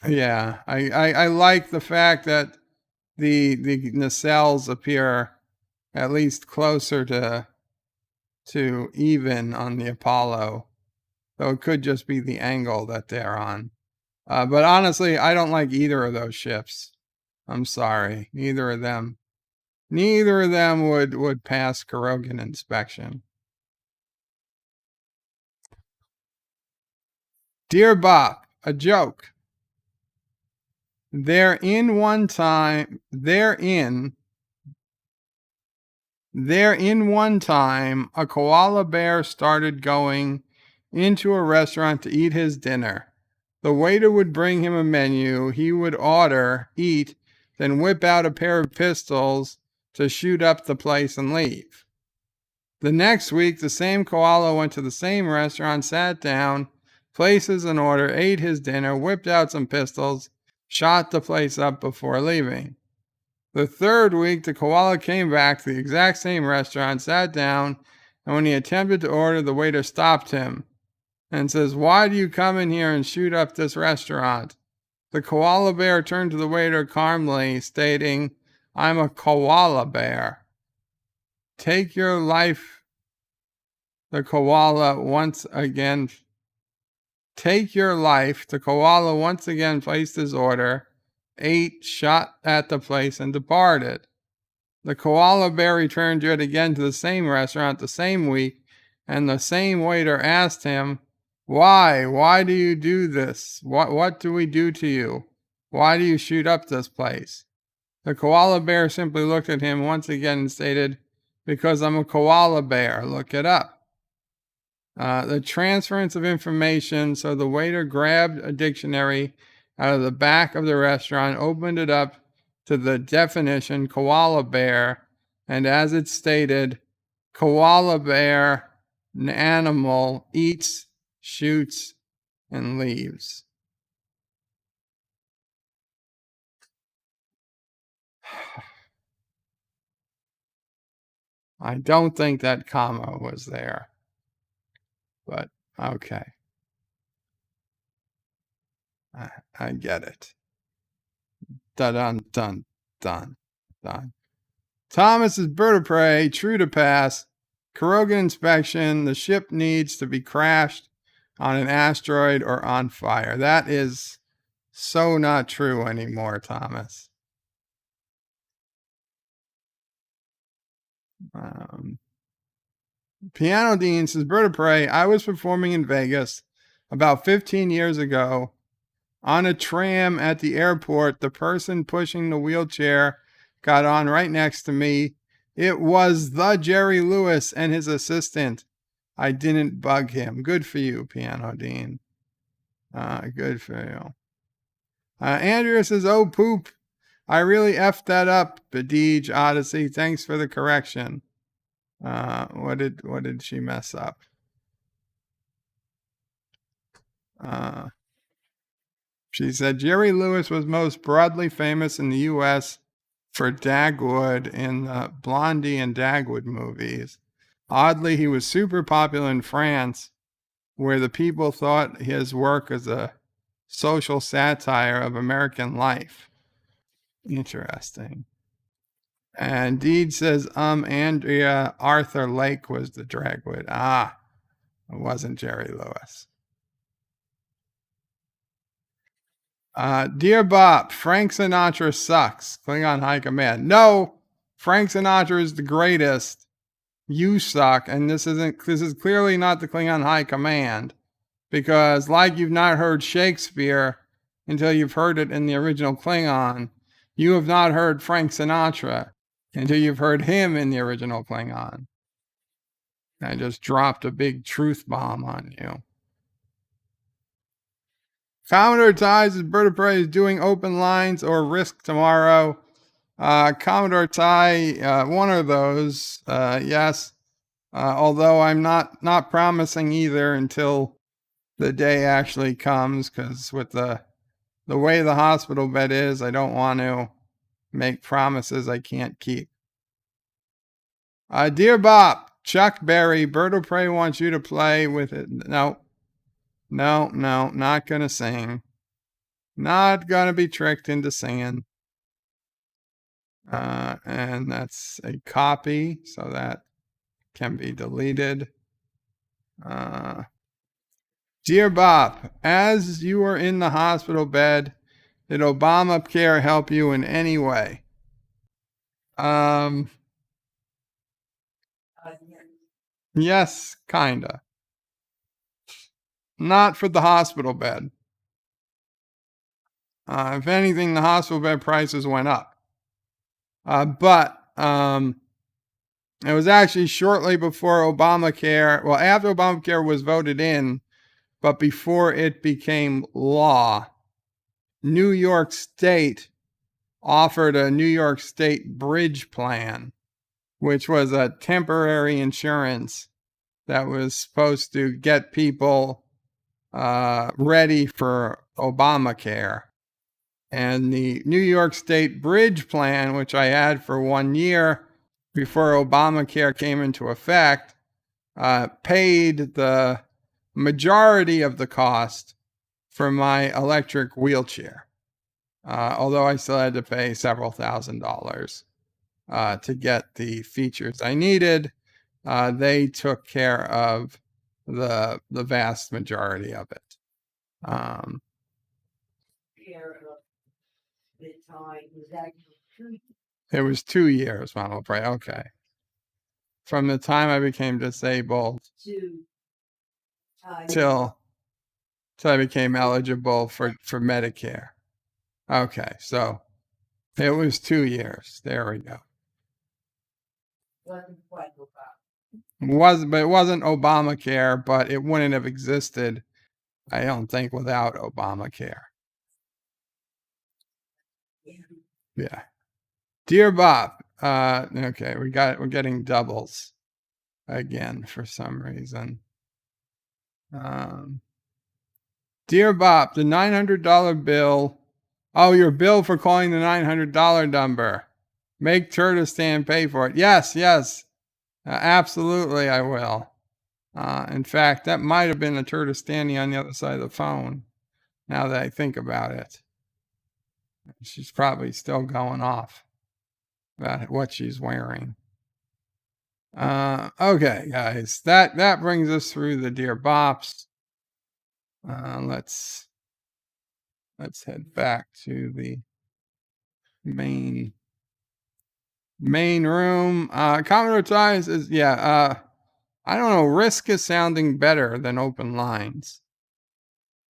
Yeah, I like the fact that the nacelles appear at least closer to even on the Apollo, though it could just be the angle that they're on. But honestly, I don't like either of those ships. I'm sorry, neither of them would pass Carogan inspection. Dear Bop, a joke. Therein one time a koala bear started going into a restaurant to eat his dinner. The waiter would bring him a menu. He would order, eat, then whip out a pair of pistols to shoot up the place and leave. The next week, the same koala went to the same restaurant, sat down, places an order, ate his dinner, whipped out some pistols, shot the place up before leaving. The third week, the koala came back to the exact same restaurant, sat down, and when he attempted to order, the waiter stopped him and says, "Why do you come in here and shoot up this restaurant?" The koala bear turned to the waiter calmly, stating, "I'm a koala bear. Take your life." The koala once again placed his order, ate, shot at the place, and departed. The koala bear returned yet again to the same restaurant the same week, and the same waiter asked him, Why do you do this? What do we do to you? Why do you shoot up this place?" The koala bear simply looked at him once again and stated, "Because I'm a koala bear. Look it up." The transference of information. So the waiter grabbed a dictionary out of the back of the restaurant, opened it up to the definition koala bear, and as it stated, koala bear, an animal, eats, shoots, and leaves. I don't think that comma was there, but okay. I get it. Dun dun dun dun. Thomas's bird of prey, true to pass. Caroga inspection. The ship needs to be crashed on an asteroid or on fire. That is so not true anymore, Thomas. Piano Dean says, bird of prey, I was performing in Vegas about 15 years ago. On a tram at the airport, the person pushing the wheelchair got on right next to me. It was the Jerry Lewis and his assistant. I didn't bug him. Good for you, Piano Dean. Good for you. Andrea says, oh, poop. I really effed that up, Badij Odyssey. Thanks for the correction. What did she mess up? She said Jerry Lewis was most broadly famous in the U.S. for Dagwood in the Blondie and Dagwood movies. Oddly, he was super popular in France, where the people thought his work as a social satire of American life. Interesting. And Deed says, Andrea, Arthur Lake was the Dragwood. It wasn't Jerry Lewis. Dear Bop, Frank Sinatra sucks. Klingon High Command. No, Frank Sinatra is the greatest. You suck, and this is clearly not the Klingon High Command, because like you've not heard Shakespeare until you've heard it in the original Klingon, you have not heard Frank Sinatra until you've heard him in the original Klingon. I just dropped a big truth bomb on you. Commodore Ties' Bird of Prey is doing open lines or risk tomorrow. Commodore Ty, one of those, yes. Although I'm not promising either until the day actually comes, because with the way the hospital bed is, I don't want to make promises I can't keep. Dear Bop, Chuck Berry, Bird of Prey wants you to play with it. No, not gonna sing. Not gonna be tricked into singing. And that's a copy, so that can be deleted. Dear Bop, as you were in the hospital bed, did Obamacare help you in any way? Yes, kinda. Not for the hospital bed. If anything, the hospital bed prices went up. But it was actually shortly before Obamacare, well, after Obamacare was voted in, but before it became law, New York State offered a New York State bridge plan, which was a temporary insurance that was supposed to get people ready for Obamacare. And the New York State bridge plan, which I had for 1 year before Obamacare came into effect, paid the majority of the cost for my electric wheelchair. Although I still had to pay several $1,000s to get the features I needed, they took care of the vast majority of it. The time was actually 2 It was 2 years, Mama Pray. Okay. From the time I became disabled to till I became eligible for Medicare. Okay, so it was 2 years. There we go. wasn't quite But it wasn't Obamacare, but it wouldn't have existed, I don't think, without Obamacare. Yeah. Dear Bop, okay, we're getting doubles again for some reason. Dear Bop, the $900 bill. Oh, your bill for calling the $900 number. Make Turtistan pay for it. Yes. Absolutely, I will. In fact, that might have been a Turtistani on the other side of the phone, now that I think about it. She's probably still going off about what she's wearing. Okay, guys, that brings us through the Dear Bops. Let's head back to the main room. Commodore Ty says, I don't know, Risk is sounding better than Open Lines.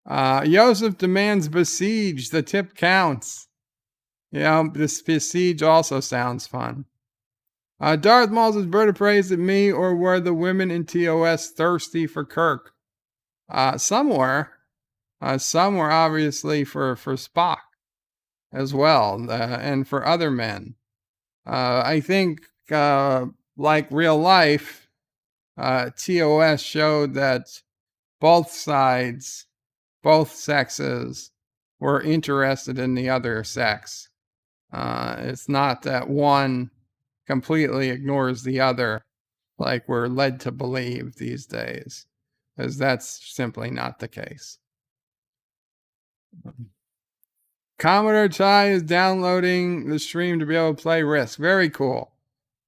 Joseph demands Besiege, the tip counts. This Besiege also sounds fun. Darth Maul says, Bird of Prey, is it me, or were the women in TOS thirsty for Kirk? Some were. Some were obviously for Spock as well, and for other men. I think, like real life, TOS showed that both sides, both sexes, were interested in the other sex. It's not that one completely ignores the other like we're led to believe these days, because that's simply not the case. Commodore Ty is downloading the stream to be able to play Risk. Very cool.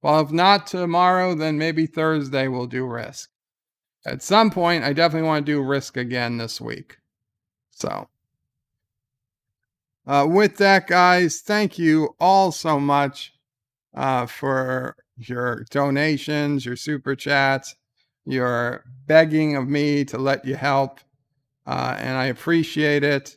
Well, if not tomorrow, then maybe Thursday we'll do Risk. At some point, I definitely want to do Risk again this week. So, with that, guys, thank you all so much for your donations, your super chats, your begging of me to let you help. And I appreciate it.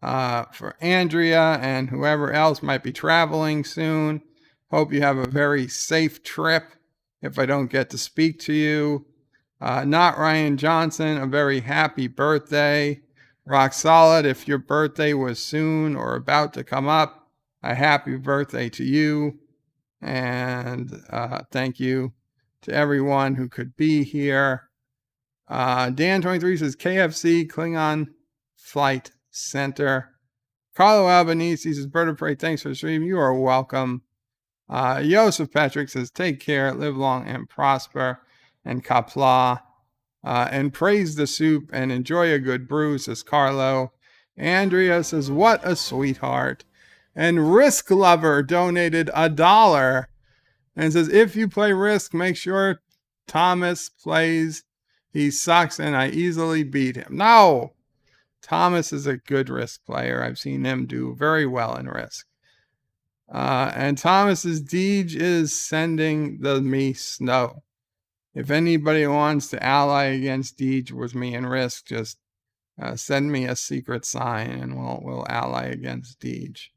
For Andrea and whoever else might be traveling soon, hope you have a very safe trip if I don't get to speak to you. Not Ryan Johnson, a very happy birthday. Rock Solid, if your birthday was soon or about to come up, a happy birthday to you. And thank you to everyone who could be here. Dan23 says, KFC Klingon Flight Center. Carlo Albanese says, Bird of Prey, thanks for the stream. You are welcome. Joseph Patrick says, take care, live long and prosper. and Qapla. And praise the soup and enjoy a good brew, says Carlo. Andrea says, what a sweetheart. And Risk Lover donated $1 and says, if you play Risk, make sure Thomas plays. He sucks and I easily beat him. No, Thomas is a good Risk player. I've seen him do very well in Risk. And Thomas's Deej is sending me snow. If anybody wants to ally against Deej with me in Risk, just send me a secret sign and we'll ally against Deej.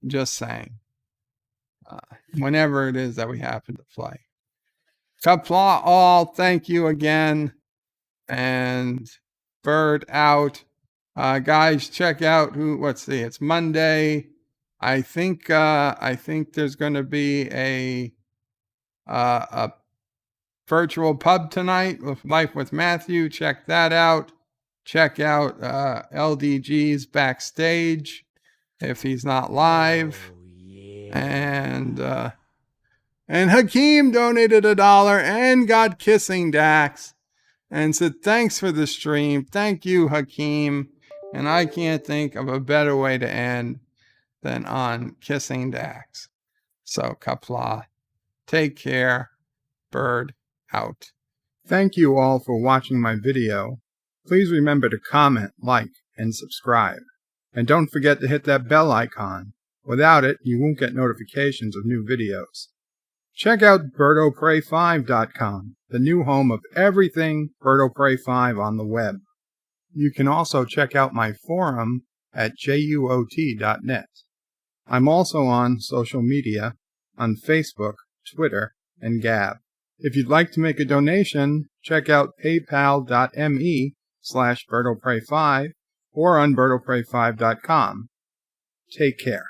Just saying. Whenever it is that we happen to play. Qapla all, thank you again. And Bird out. Guys, check out let's see, it's Monday. I think there's gonna be a virtual pub tonight with Life with Matthew. Check that out. Check out LDG's backstage if he's not live. And Hakeem donated $1 and got Kissing Dax and said, thanks for the stream. Thank you, Hakeem. And I can't think of a better way to end than on Kissing Dax. So, Qapla, take care. Bird out. Thank you all for watching my video. Please remember to comment, like, and subscribe. And don't forget to hit that bell icon. Without it, you won't get notifications of new videos. Check out BirdoPrey5.com, the new home of everything BirdoPrey5 on the web. You can also check out my forum at juot.net. I'm also on social media, on Facebook, Twitter, and Gab. If you'd like to make a donation, check out paypal.me/BirdoPrey5 or on BirdoPrey5.com. Take care.